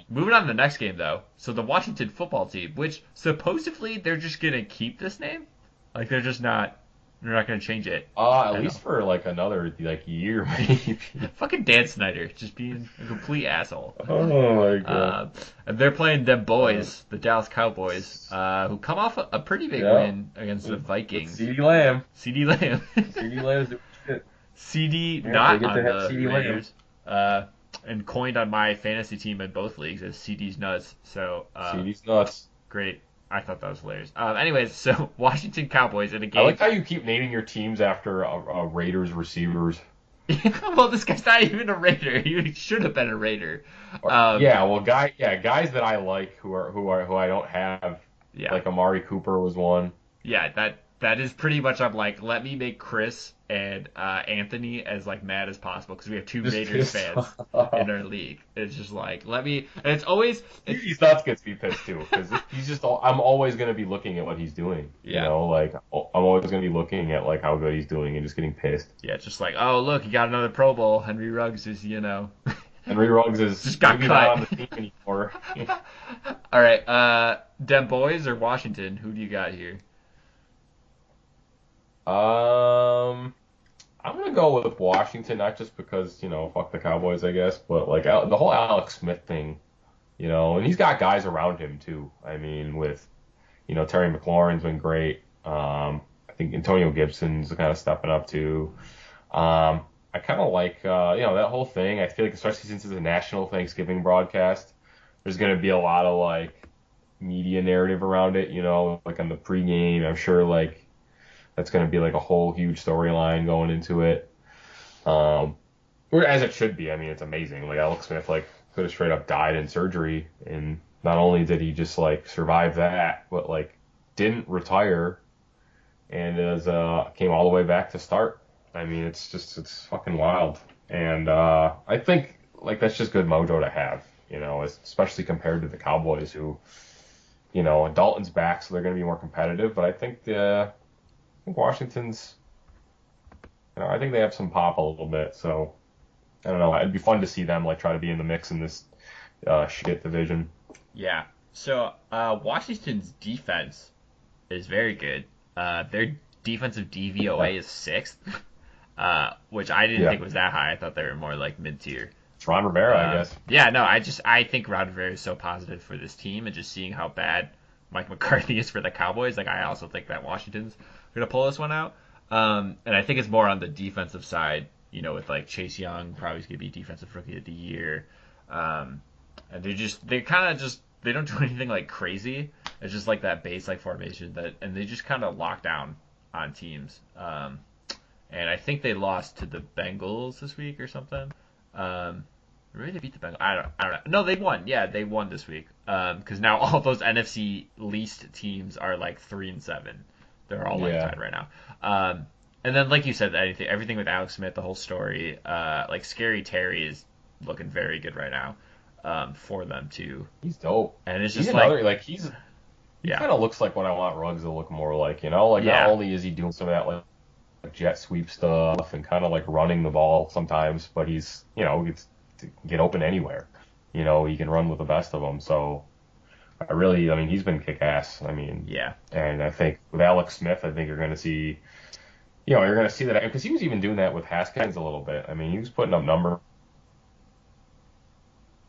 Moving on to the next game though. So the Washington football team, which supposedly they're just gonna keep this name, like they're not gonna change it. At least for like another year maybe. Fucking Dan Snyder, just being a complete asshole. Oh my God. And they're playing them boys, the Dallas Cowboys, who come off a pretty big win against the Vikings. CeeDee Lamb. CeeDee Lamb. CeeDee Lamb's doing shit. CD Yeah, not they get on to have the CeeDee Raiders. And coined on my fantasy team in both leagues as CD's nuts. So CeeDee's nuts. great. I thought that was hilarious. Anyways, so Washington Cowboys in a game. I like how you keep naming your teams after Raiders receivers. Well, this guy's not even a Raider. He should have been a Raider. Guys that I like who I don't have. Yeah. Like Amari Cooper was one. Yeah, that is pretty much. I'm like, let me make Chris and Anthony as like mad as possible because we have 2 Raiders fans in our league. It's just like and it's always He's nuts gets me pissed too because he's just. I'm always gonna be looking at what he's doing. Yeah. I'm always gonna be looking at like how good he's doing and just getting pissed. Yeah, it's just like, oh look, he got another Pro Bowl. Henry Ruggs is Henry Ruggs is just got maybe cut. not on the team anymore. All right, them boys or Washington? Who do you got here? I'm gonna go with Washington, not just because fuck the Cowboys, I guess, but like the whole Alex Smith thing, and he's got guys around him too. I mean, with Terry McLaurin's been great. I think Antonio Gibson's kind of stepping up too. I kind of like that whole thing. I feel like especially since it's a national Thanksgiving broadcast, there's gonna be a lot of like media narrative around it. Like on the pregame, I'm sure like. That's going to be like a whole huge storyline going into it. Or as it should be. I mean, it's amazing. Like Alex Smith, like could have straight up died in surgery, and not only did he just like survive that, but like didn't retire, and came all the way back to start. I mean, it's fucking wild, and I think like that's just good mojo to have, especially compared to the Cowboys, who, Dalton's back, so they're going to be more competitive, but I think Washington's, I think they have some pop a little bit. So I don't know. It'd be fun to see them like try to be in the mix in this shit division. Yeah. So Washington's defense is very good. Their defensive DVOA is 6th, which I didn't think was that high. I thought they were more like mid-tier. It's Ron Rivera, I guess. Yeah. No. I think Ron Rivera is so positive for this team, and just seeing how bad Mike McCarthy is for the Cowboys. Like I also think that Washington's gonna pull this one out. And I think it's more on the defensive side, with like Chase Young probably gonna be defensive rookie of the year. And they don't do anything like crazy. It's just like that base like formation and they just kind of lock down on teams. and I think they lost to the Bengals this week or something. Maybe they beat the Bengals. I don't know. No, they won. Yeah, they won this week. Because now all those NFC least teams are like 3-7. They're all like tied right now. And then like you said, everything with Alex Smith, the whole story. Like Scary Terry is looking very good right now. For them too. He's dope. And it's he's just another he yeah. kind of looks like what I want Ruggs to look more like. Like not only is he doing some of that like jet sweep stuff and kind of like running the ball sometimes, but he's gets to get open anywhere. He can run with the best of them. So I mean, he's been kick ass. I mean, yeah. And I think with Alex Smith, I think you're going to see, you're going to see that because he was even doing that with Haskins a little bit. I mean, he was putting up numbers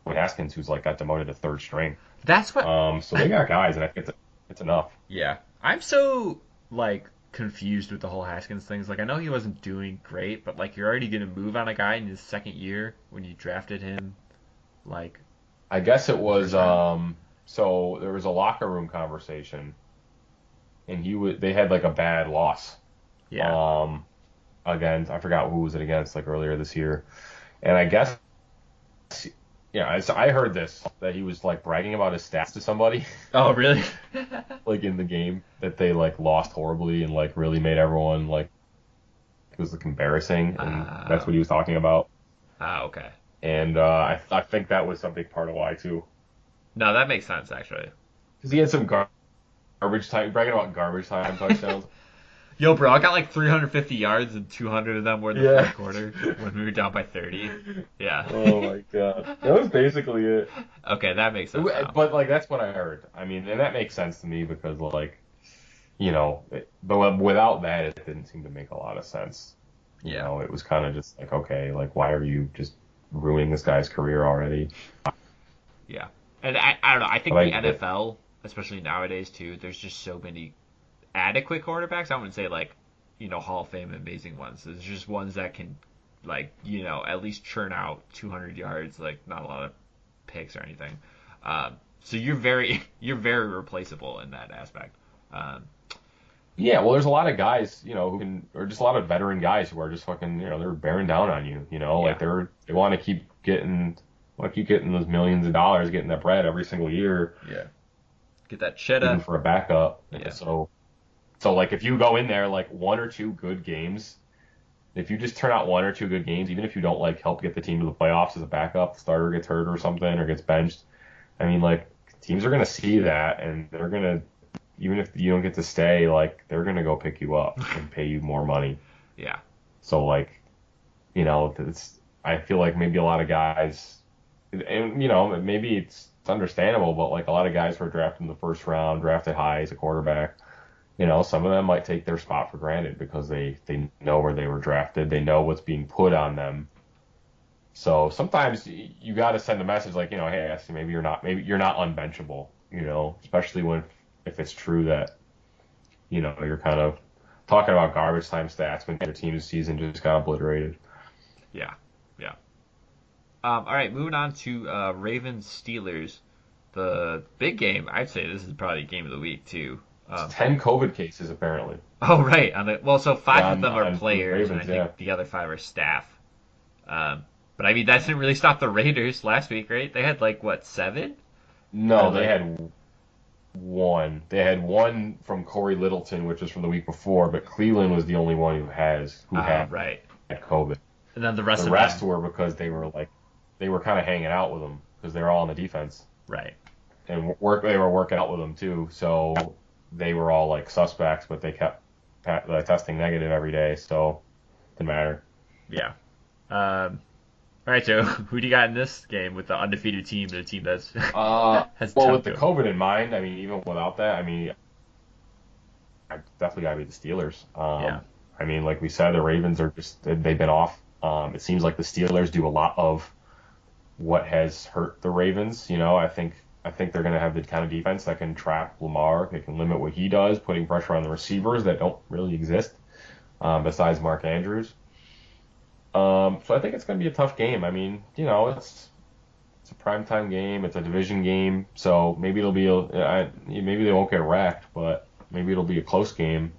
with Haskins, who's like got demoted to third string. That's what. So they got guys, and I think it's enough. Yeah, I'm so like confused with the whole Haskins things. Like, I know he wasn't doing great, but like, you're already gonna move on a guy in his second year when you drafted him. Like, I guess it was. So there was a locker room conversation, and they had like a bad loss. Yeah. Again, I forgot who was it against, like earlier this year, and I guess. Yeah, I heard this, that he was like bragging about his stats to somebody. Oh, really? Like in the game that they like lost horribly and like really made everyone like it was like embarrassing, and that's what he was talking about. Okay. And I think that was some big part of why too. No, that makes sense actually. Because he had some garbage time, bragging about garbage time touchdowns. Yo, bro, I got like 350 yards and 200 of them were in the fourth quarter when we were down by 30. Yeah. Oh my god, that was basically it. Okay, that makes sense now. But like that's what I heard. I mean, and that makes sense to me because like, but without that, it didn't seem to make a lot of sense. It was kind of just like, okay, like why are you just ruining this guy's career already? Yeah, and I don't know. I think the NFL, especially nowadays too, there's just so many adequate quarterbacks. I wouldn't say like, Hall of Fame amazing ones. There's just ones that can like, at least churn out 200 yards, like not a lot of picks or anything. So you're very replaceable in that aspect. Yeah, well, there's a lot of guys, who can, or just a lot of veteran guys who are just fucking, they're bearing down on you, like they want to keep getting those millions of dollars, getting that bread every single year. Yeah. Get that cheddar for a backup. Yeah. So like if you go in there like one or two good games, if you just turn out one or two good games, even if you don't like help get the team to the playoffs as a backup, the starter gets hurt or something or gets benched, I mean like teams are gonna see that and they're gonna, even if you don't get to stay, like they're gonna go pick you up and pay you more money. Yeah. So like, I feel like maybe a lot of guys, and maybe it's understandable, but like a lot of guys were drafted in the first round, drafted high as a quarterback. Some of them might take their spot for granted because they know where they were drafted. They know what's being put on them. So sometimes you got to send a message like, hey, maybe you're not unbenchable, especially if it's true that, you're kind of talking about garbage time stats when your team's season just got obliterated. Yeah. Yeah. All right, moving on to Ravens Steelers. The big game, I'd say this is probably game of the week too. 10 COVID cases apparently. Oh right, so 5 of them are players, Ravens, and I think the other 5 are staff. But I mean that didn't really stop the Raiders last week, right? They had like 7? No, they had one. They had one from Corey Littleton, which was from the week before, but Cleveland was the only one who had COVID. And then the rest were because they were kind of hanging out with them because they were all on the defense. Right. And they were working out with them too, so they were all like suspects, but they kept testing negative every day, so it didn't matter. Yeah. All right, so who do you got in this game with the undefeated team and a team that's has with the COVID in mind, I mean, even without that, I mean, I definitely got to be the Steelers. I mean, like we said, the Ravens are they've been off. It seems like the Steelers do a lot of what has hurt the Ravens. I think they're going to have the kind of defense that can trap Lamar. They can limit what he does, putting pressure on the receivers that don't really exist besides Mark Andrews. So I think it's going to be a tough game. I mean, it's a primetime game. It's a division game. So maybe maybe they won't get wrecked, but maybe it'll be a close game.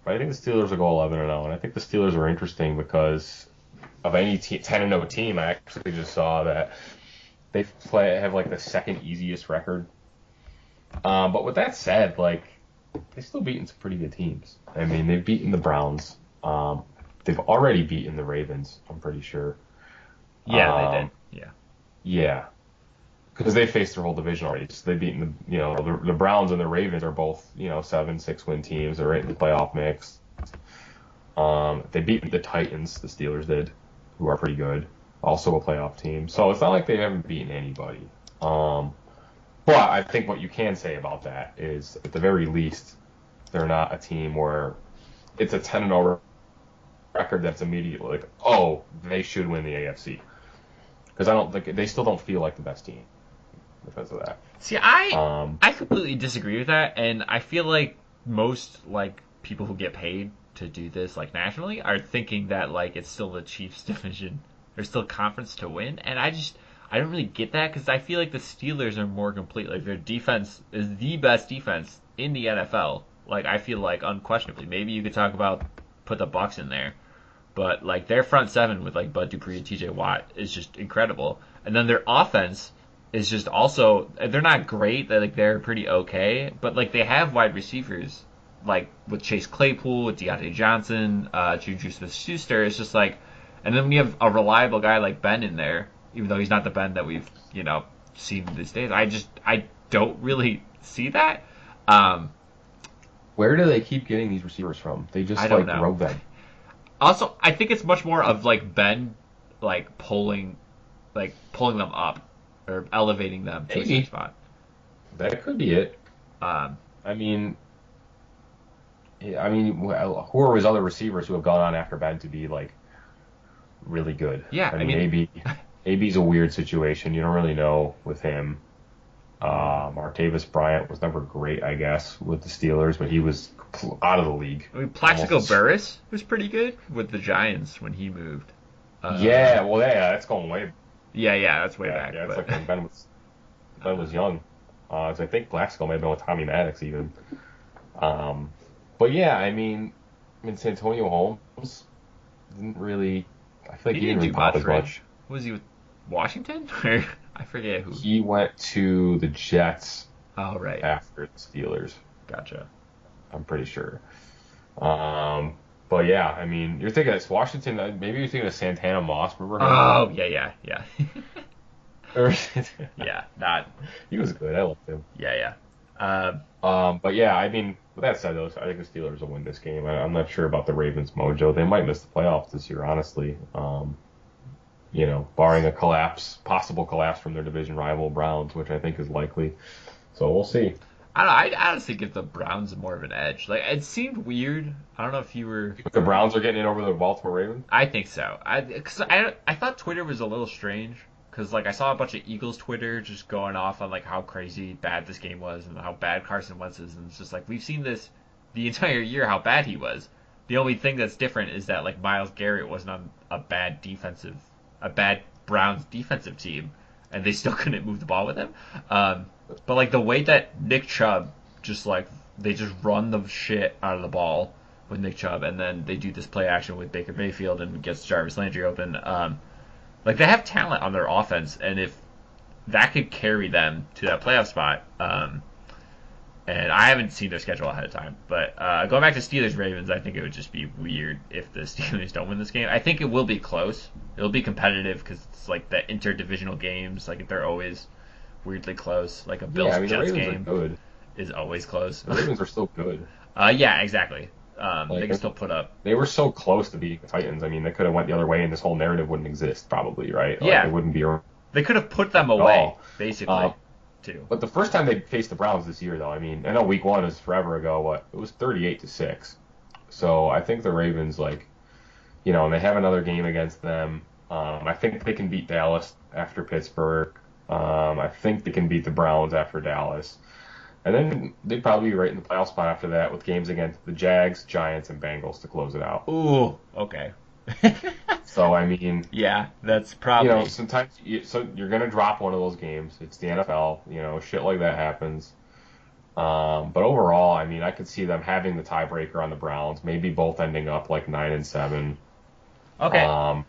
But I think the Steelers will go 11-0, and I think the Steelers are interesting because of any 10-0 team. I actually just saw that have like the second easiest record. But with that said, like they've still beaten some pretty good teams. I mean, they've beaten the Browns. They've already beaten the Ravens. I'm pretty sure. Yeah, they did. Yeah. Yeah. Because they faced their whole division already. So they've beaten the Browns and the Ravens are both 7-6 win teams. They're right in the playoff mix. They beat the Titans. The Steelers did, who are pretty good. Also a playoff team. So it's not like they haven't beaten anybody. But I think what you can say about that is, at the very least, they're not a team where it's a 10-0 record that's immediately like, oh, they should win the AFC. Because I don't think they still don't feel like the best team because of that. See, I completely disagree with that, and I feel like most like people who get paid to do this like nationally are thinking that like it's still the Chiefs division, there's still conference to win, and I don't really get that because I feel like the Steelers are more complete. Like their defense is the best defense in the NFL. Like I feel like unquestionably, maybe you could talk about put the Bucs in there, but like their front seven with like Bud Dupree and T.J. Watt is just incredible, and then their offense is just also, they're not great. They're pretty okay, but like they have wide receivers like with Chase Claypool, with Deontay Johnson, Juju Smith-Schuster. It's just like, and then when you have a reliable guy like Ben in there, even though he's not the Ben that we've seen these days, I don't really see that. Where do they keep getting these receivers from? They just I don't know. grow them. Also, I think it's much more of like Ben like pulling them up or elevating them to a safe spot. That could be it. I mean, who are his other receivers who have gone on after Ben to be like really good? Yeah, I mean, AB's a weird situation. You don't really know with him. Martavis Bryant was never great, I guess, with the Steelers, but he was out of the league. I mean, Plaxico Burress was pretty good with the Giants when he moved. That's going way. Yeah, that's way back. Yeah, it's like when Ben was young. So I think Plaxico may have been with Tommy Maddox even. But yeah, I mean, Santonio Holmes didn't really. I feel like he didn't really pop as much. Was he with Washington? I forget who. He went to the Jets. Oh, right. After the Steelers. Gotcha. I'm pretty sure. But yeah, I mean, you're thinking it's Washington. Maybe you're thinking of Santana Moss. Remember him? Oh, yeah. Yeah, he was good. I loved him. Yeah. But yeah, I mean, with that said, though, I think the Steelers will win this game. I'm not sure about the Ravens' mojo. They might miss the playoffs this year, honestly. Barring a possible collapse from their division rival Browns, which I think is likely. So we'll see. I honestly give the Browns more of an edge. Like, it seemed weird. I don't know if you were. The Browns are getting it over the Baltimore Ravens? I think so. Because I thought Twitter was a little strange. Because, like, I saw a bunch of Eagles Twitter just going off on, like, how crazy bad this game was and how bad Carson Wentz is. And it's just like, we've seen this the entire year, how bad he was. The only thing that's different is that, like, Myles Garrett wasn't on a bad Browns defensive team. And they still couldn't move the ball with him. But, like, the way that Nick Chubb they just run the shit out of the ball with Nick Chubb. And then they do this play action with Baker Mayfield and gets Jarvis Landry open. Like, they have talent on their offense, and if that could carry them to that playoff spot, and I haven't seen their schedule ahead of time, but going back to Steelers-Ravens, I think it would just be weird if the Steelers don't win this game. I think it will be close. It'll be competitive because it's like the interdivisional games, like they're always weirdly close. Like a Bills-Jets game is always close. The Ravens are still good. Yeah, exactly. They can still put up. They were so close to beating the Titans. I mean, they could have went the other way, and this whole narrative wouldn't exist, probably, right? Yeah, it wouldn't be. They could have put them away, basically, too. But the first time they faced the Browns this year, though, I mean, I know Week 1 is forever ago. It was 38-6. So I think the Ravens, and they have another game against them. I think they can beat Dallas after Pittsburgh. I think they can beat the Browns after Dallas. And then they'd probably be right in the playoff spot after that with games against the Jags, Giants, and Bengals to close it out. Ooh, okay. So, I mean... Yeah, that's probably... sometimes... you're going to drop one of those games. It's the NFL. Shit like that happens. But overall, I mean, I could see them having the tiebreaker on the Browns, maybe both ending up like 9-7. Okay, Um,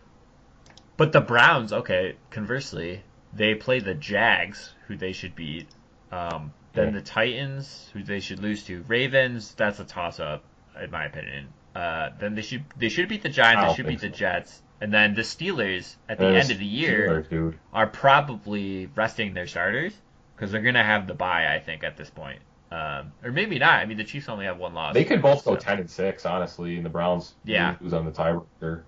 but the Browns, okay, conversely, they play the Jags, who they should beat. Then yeah, the Titans, who they should lose to. Ravens, that's a toss up, in my opinion. Then they should beat the Giants, I they don't should think beat the so. Jets, and then the Steelers at And the then end the of the year Steelers, dude, are probably resting their starters because they're gonna have the bye, I think, at this point. Or maybe not. I mean, the Chiefs only have one they loss, could both go so 10-6, honestly, and the Browns yeah, lose on the tiebreaker.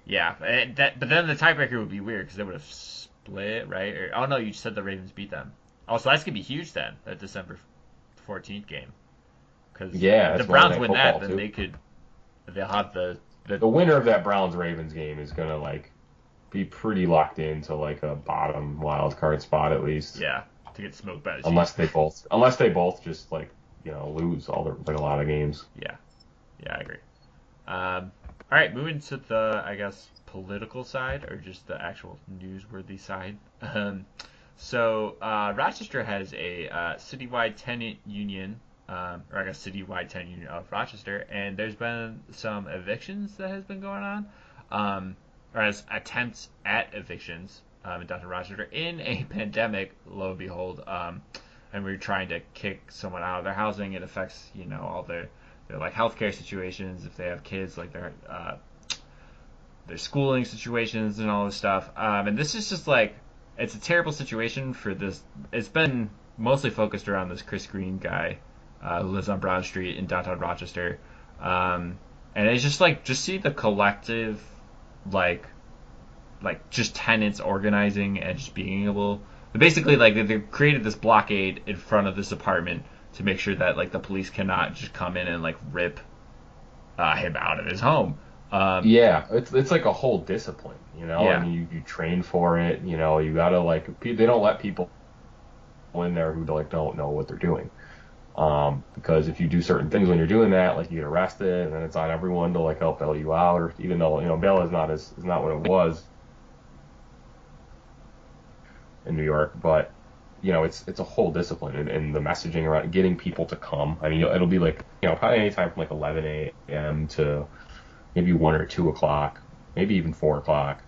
yeah. But then the tiebreaker would be weird because they would have split, right? Or oh no, you just said the Ravens beat them. Oh, so that's gonna be huge then, that December 14th game. Because Yeah, if the that's Monday Browns Night win that, Football then too. they'll have the The winner of that Browns Ravens game is gonna like be pretty locked into like a bottom wild card spot at least, yeah, to get smoked by the unless Chiefs. they both just like lose all their like a lot of games. Yeah, yeah, I agree. All right, moving to the, I guess, political side or just the actual newsworthy side. Rochester has a citywide tenant union, or I guess citywide tenant union of Rochester, and there's been some evictions that has been going on, or as attempts at evictions in downtown Rochester in a pandemic. Lo and behold, and we're trying to kick someone out of their housing. It affects all their like healthcare situations if they have kids, like their schooling situations and all this stuff. And this is just like it's a terrible situation for this. It's been mostly focused around this Chris Green guy who lives on Broad Street in downtown Rochester. And it's just see the collective like just tenants organizing and just being able basically like they created this blockade in front of this apartment to make sure that like the police cannot just come in and like rip him out of his home. Um, Yeah, it's like a whole discipline, I yeah, mean, you train for it, you gotta like they don't let people in there who like don't know what they're doing. Because if you do certain things when you're doing that, like you get arrested, and then it's on everyone to like help bail you out, or even though bail is not what it was in New York, but it's a whole discipline, and the messaging around getting people to come. I mean, it'll be like probably anytime from like 11 a.m. to maybe 1 or 2 o'clock, maybe even 4 o'clock.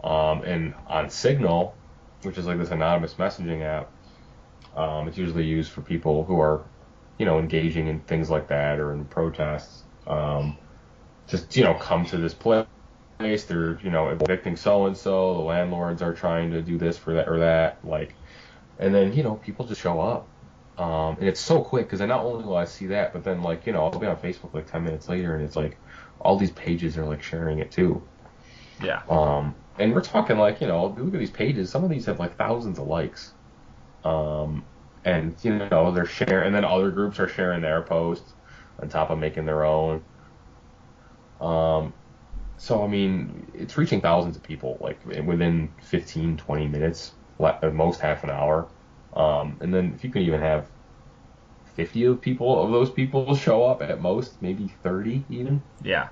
And on Signal, which is like this anonymous messaging app, it's usually used for people who are engaging in things like that or in protests. Just come to this place. They're evicting so and so. The landlords are trying to do this for that or that. Like, and then people just show up. And it's so quick because not only will I see that, but then like I'll be on Facebook like 10 minutes later, and it's like all these pages are like sharing it too. yeah, And we're talking like look at these pages. Some of these have like thousands of likes. And they're sharing, and then other groups are sharing their posts on top of making their own. Um, so I mean, it's reaching thousands of people like within 15, 20 minutes, at most half an hour. And then if you can even have 50 of those people show up at most, maybe 30 even. yeah,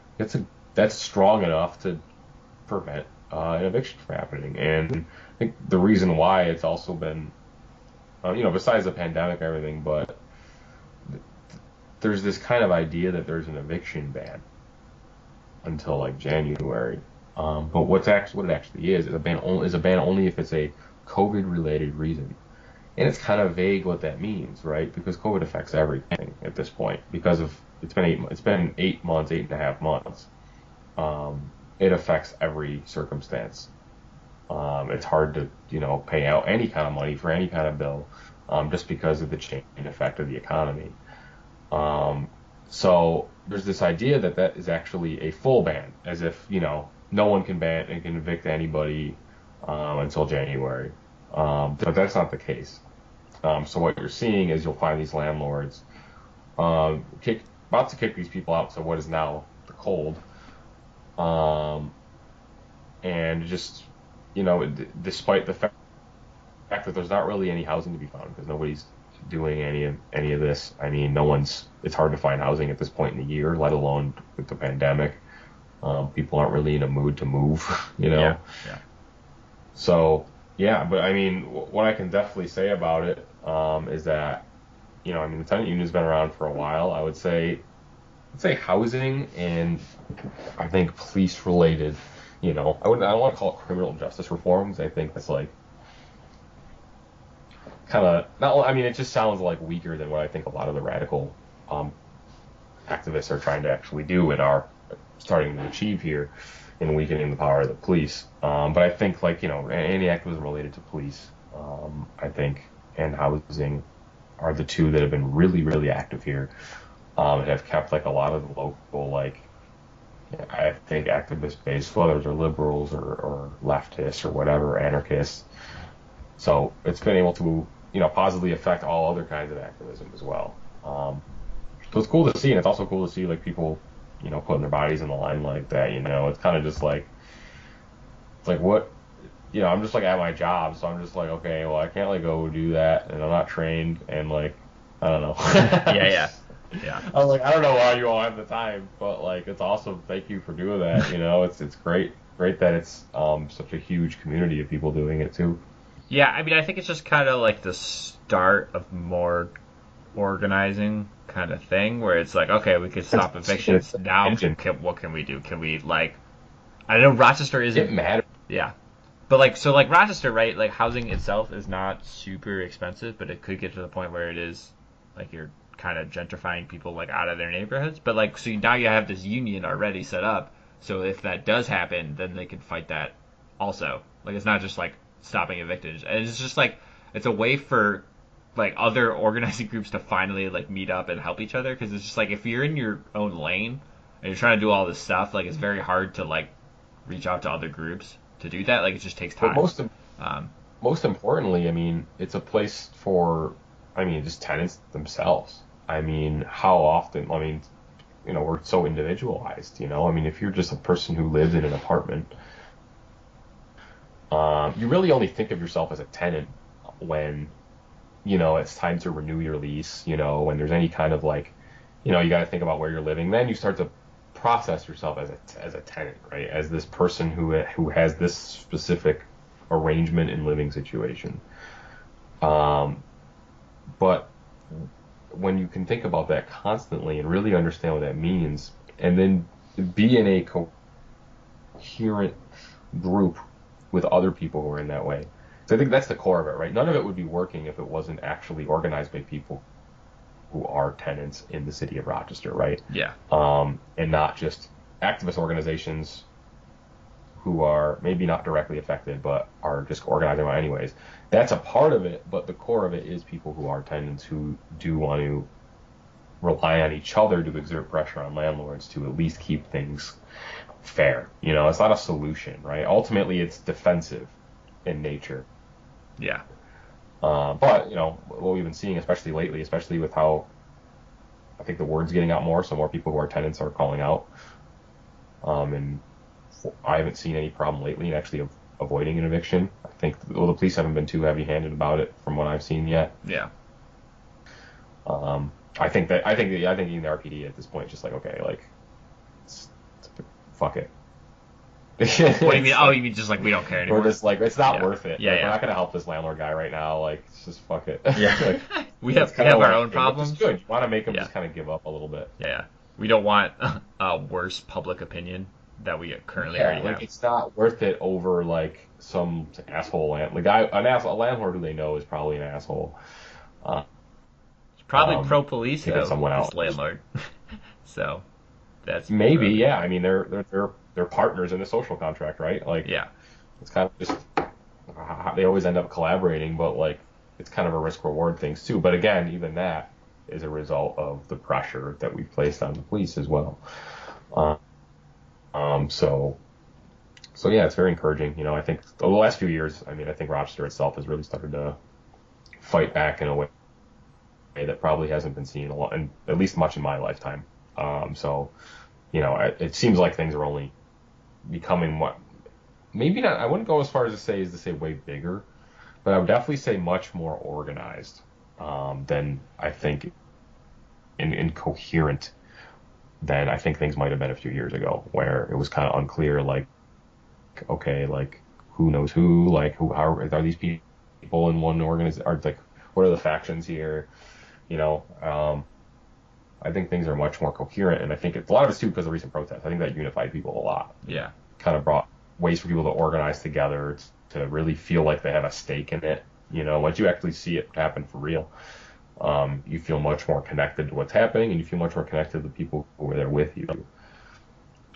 That's strong enough to prevent an eviction from happening. And I think the reason why it's also been, besides the pandemic and everything, but there's this kind of idea that there's an eviction ban until like January. But what it actually is a ban only if it's a COVID related reason. And it's kind of vague what that means, right? Because COVID affects everything at this point. Because of it's been 8 months, 8.5 months. It affects every circumstance. It's hard to pay out any kind of money for any kind of bill, just because of the chain effect of the economy. Um, so there's this idea that is actually a full ban, as if no one can ban and can evict anybody until January. But that's not the case. So what you're seeing is you'll find these landlords about to kick these people out. So what is now the cold, um, and just despite the fact that there's not really any housing to be found because nobody's doing any of this. I mean, it's hard to find housing at this point in the year, let alone with the pandemic. People aren't really in a mood to move, yeah, yeah, So yeah, but I mean, what I can definitely say about it is that I mean, the tenant union's been around for a while. I'd say housing and I think police related. I don't want to call it criminal justice reforms. I think that's like kind of not. I mean, it just sounds like weaker than what I think a lot of the radical um, activists are trying to actually do and are starting to achieve here in weakening the power of the police. But I think like any activism related to police, I think, and housing are the two that have been really really active here. And have kept like a lot of the local like I think activist base, whether they're liberals or leftists or whatever, anarchists. So it's been able to positively affect all other kinds of activism as well. So it's cool to see, and it's also cool to see like people putting their bodies in the line like that. It's kind of just like it's like what I'm just like at my job, so I'm just like okay, well I can't like go do that, and I'm not trained, and like I don't know. Yeah. I'm like, I don't know why you all have the time, but like, it's awesome. Thank you for doing that. It's great that it's such a huge community of people doing it too. Yeah, I mean, I think it's just kind of like the start of more organizing kind of thing, where it's like, okay, we could stop evictions now. What can we do? Can we like? I know Rochester isn't. It matters. Yeah, but like Rochester, right? Like housing itself is not super expensive, but it could get to the point where it is like you're kind of gentrifying people like out of their neighborhoods. But like, so now you have this union already set up. So if that does happen, then they can fight that also. Like it's not just like stopping evictions, and it's just like it's a way for like other organizing groups to finally like meet up and help each other. Because it's just like if you're in your own lane and you're trying to do all this stuff, like it's very hard to like reach out to other groups to do that. Like it just takes time. But most importantly, I mean, it's a place for just tenants themselves. I mean, how often? I mean, we're so individualized. I mean, if you're just a person who lives in an apartment, you really only think of yourself as a tenant when, it's time to renew your lease. When there's any kind of like, you got to think about where you're living. Then you start to process yourself as a tenant, right? As this person who has this specific arrangement and living situation. But when you can think about that constantly and really understand what that means, and then be in a coherent group with other people who are in that way. So I think that's the core of it, right? None of it would be working if it wasn't actually organized by people who are tenants in the city of Rochester, right? Yeah. And not just activist organizations who are maybe not directly affected, but are just organizing anyways. That's a part of it, but the core of it is people who are tenants who do want to rely on each other to exert pressure on landlords to at least keep things fair. It's not a solution, right? Ultimately, it's defensive in nature. Yeah. But, what we've been seeing, especially lately, especially with how I think the word's getting out more, so more people who are tenants are calling out. And I haven't seen any problem lately in actually avoiding an eviction. I think the police haven't been too heavy-handed about it from what I've seen yet. Yeah. I think even the RPD at this point is just like, okay, like, fuck it. What do you mean? Oh, you mean just like we don't care anymore? We're just like, it's not worth it. Yeah, like, we're not gonna help this landlord guy right now. Like, just fuck it. Yeah. like, we have our own problems. Which is good. You want to make them just kind of give up a little bit. Yeah. We don't want a worse public opinion that we currently already have. It's not worth it over like some asshole a landlord who they know is probably an asshole. It's probably pro police though. Someone else. Landlord. So that's maybe yeah. I mean they're partners in the social contract, right? Like yeah. It's kind of just they always end up collaborating, but like it's kind of a risk reward thing too. But again, even that is a result of the pressure that we placed on the police as well. So yeah, it's very encouraging. I think the last few years, I think Rochester itself has really started to fight back in a way that probably hasn't been seen a lot, and at least much in my lifetime. It seems like things are only becoming maybe not. I wouldn't go as far as to say way bigger, but I would definitely say much more organized than I think in coherent than I think things might have been a few years ago, where it was kind of unclear, like, okay, like, who knows who, like, how are these people in one organization, are like, what are the factions here, You know, I think things are much more coherent, and I think a lot of it's too because of recent protests. I think that unified people a lot. Yeah. Kind of brought ways for people to organize together to really feel like they have a stake in it. You know, once you actually see it happen for real, you feel much more connected to what's happening, and you feel much more connected to the people who are there with you.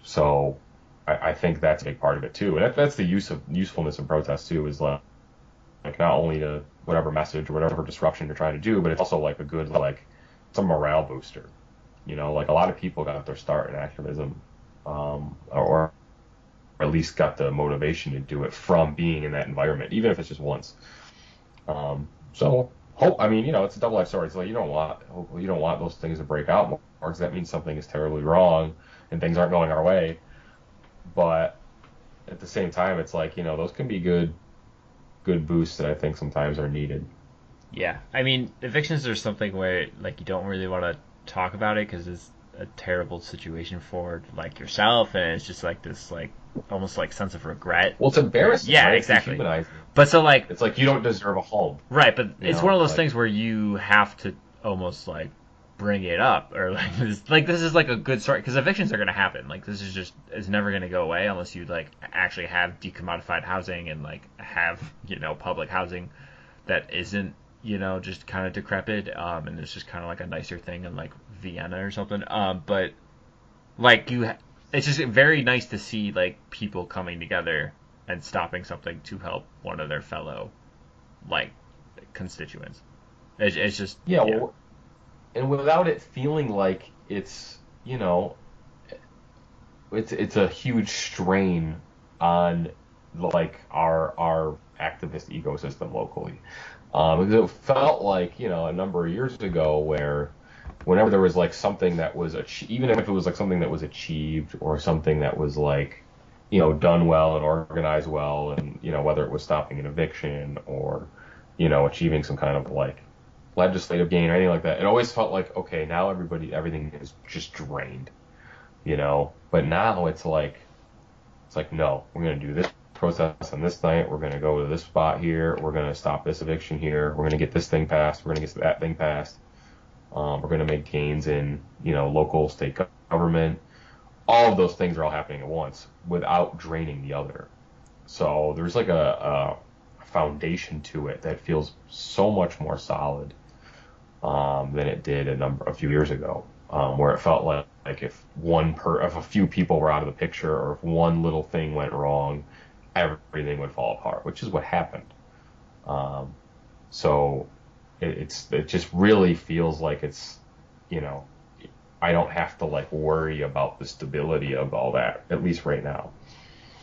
So I think that's a big part of it too, and that's the usefulness of protests too. Is like not only to whatever message or whatever disruption you're trying to do, but it's also like a good like it's a morale booster. You know, like a lot of people got their start in activism, or at least got the motivation to do it from being in that environment, even if it's just once. So hope, I mean, you know, it's a double-edged sword. It's like you don't want those things to break out more because that means something is terribly wrong and things aren't going our way. But at the same time, it's like, you know, those can be good boosts that I think sometimes are needed. Yeah, I mean, evictions are something where like you don't really want to talk about it because it's a terrible situation for like yourself, and it's just like this like almost like sense of regret. Well, it's embarrassing. Yeah, right? exactly. It's dehumanizing. But so like It's like you don't deserve a home. right, but You it's know, one of those like- things where you have to almost like bring it up or this is like a good story because evictions are going to happen. Like this is just it's never going to go away unless you like actually have decommodified housing and like have, you know, public housing that isn't, you know, just kind of decrepit, and it's just kind of like a nicer thing in like Vienna or something. But like it's just very nice to see like people coming together and stopping something to help one of their fellow like constituents. It's just Yeah, well, and without it feeling like it's, you know, it's a huge strain on like our activist ecosystem locally. Because it felt like, you know, a number of years ago where whenever there was like something that was even if it was like something that was achieved or something that was like, you know, done well and organized well, and you know, whether it was stopping an eviction or, you know, achieving some kind of like legislative gain or anything like that, it always felt like, okay, now everything is just drained, you know. But now it's like no, we're gonna do this protest on this night, we're gonna go to this spot here, we're gonna stop this eviction here, we're gonna get this thing passed, we're gonna get that thing passed, we're gonna make gains in, you know, local state government. All of those things are all happening at once without draining the other. So there's like a foundation to it that feels so much more solid than it did a few years ago, where it felt like if if a few people were out of the picture or if one little thing went wrong, everything would fall apart, which is what happened. So it just really feels like it's, you know, I don't have to like worry about the stability of all that, at least right now.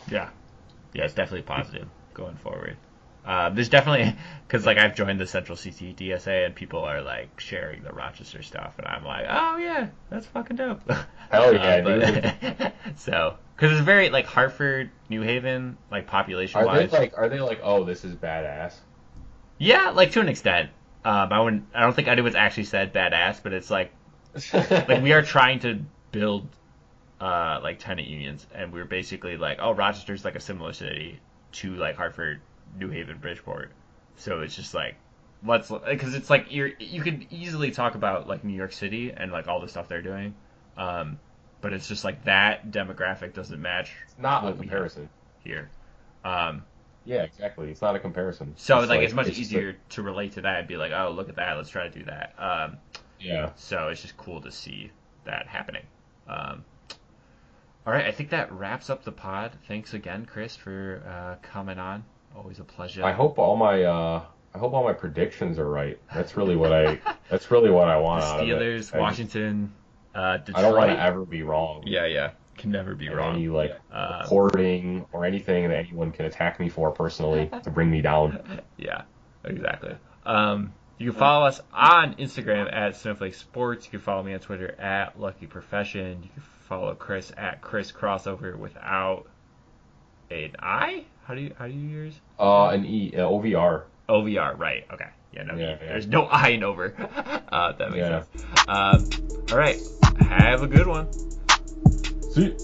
yeah, it's definitely positive going forward. There's definitely, because like I've joined the Central CT DSA and people are like sharing the Rochester stuff, and I'm like, oh yeah, that's fucking dope. Hell yeah, dude. So, because it's very like Hartford, New Haven, like population wise. Are they like, oh, this is badass? Yeah, like to an extent. I don't think anyone's actually said badass, but it's like we are trying to build like tenant unions, and we're basically like, oh, Rochester's like a similar city to like Hartford, New Haven, Bridgeport. So it's just like, because it's like you could easily talk about like New York City and like all the stuff they're doing, but it's just like that demographic doesn't match. It's not a what we have comparison here. Yeah, exactly. It's not a comparison. So like it's much easier to relate to that and be like, oh, look at that, let's try to do that. Yeah. So it's just cool to see that happening. All right, I think that wraps up the pod. Thanks again, Chris, for coming on. Always a pleasure. I hope all my predictions are right. That's really what I want The out of it. Steelers, Washington, Detroit. I don't want to ever be wrong. Yeah. Can never be wrong. Any reporting or anything that anyone can attack me for personally to bring me down. Yeah, exactly. You can follow us on Instagram at Snowflake Sports. You can follow me on Twitter at Lucky Profession. You can follow Chris at Chris Crossover without an I. How do you yours? An OVR. OVR, right? Okay. Yeah, no. Yeah. There's no I in over. That makes Yeah. sense. All right. Have a good one. See.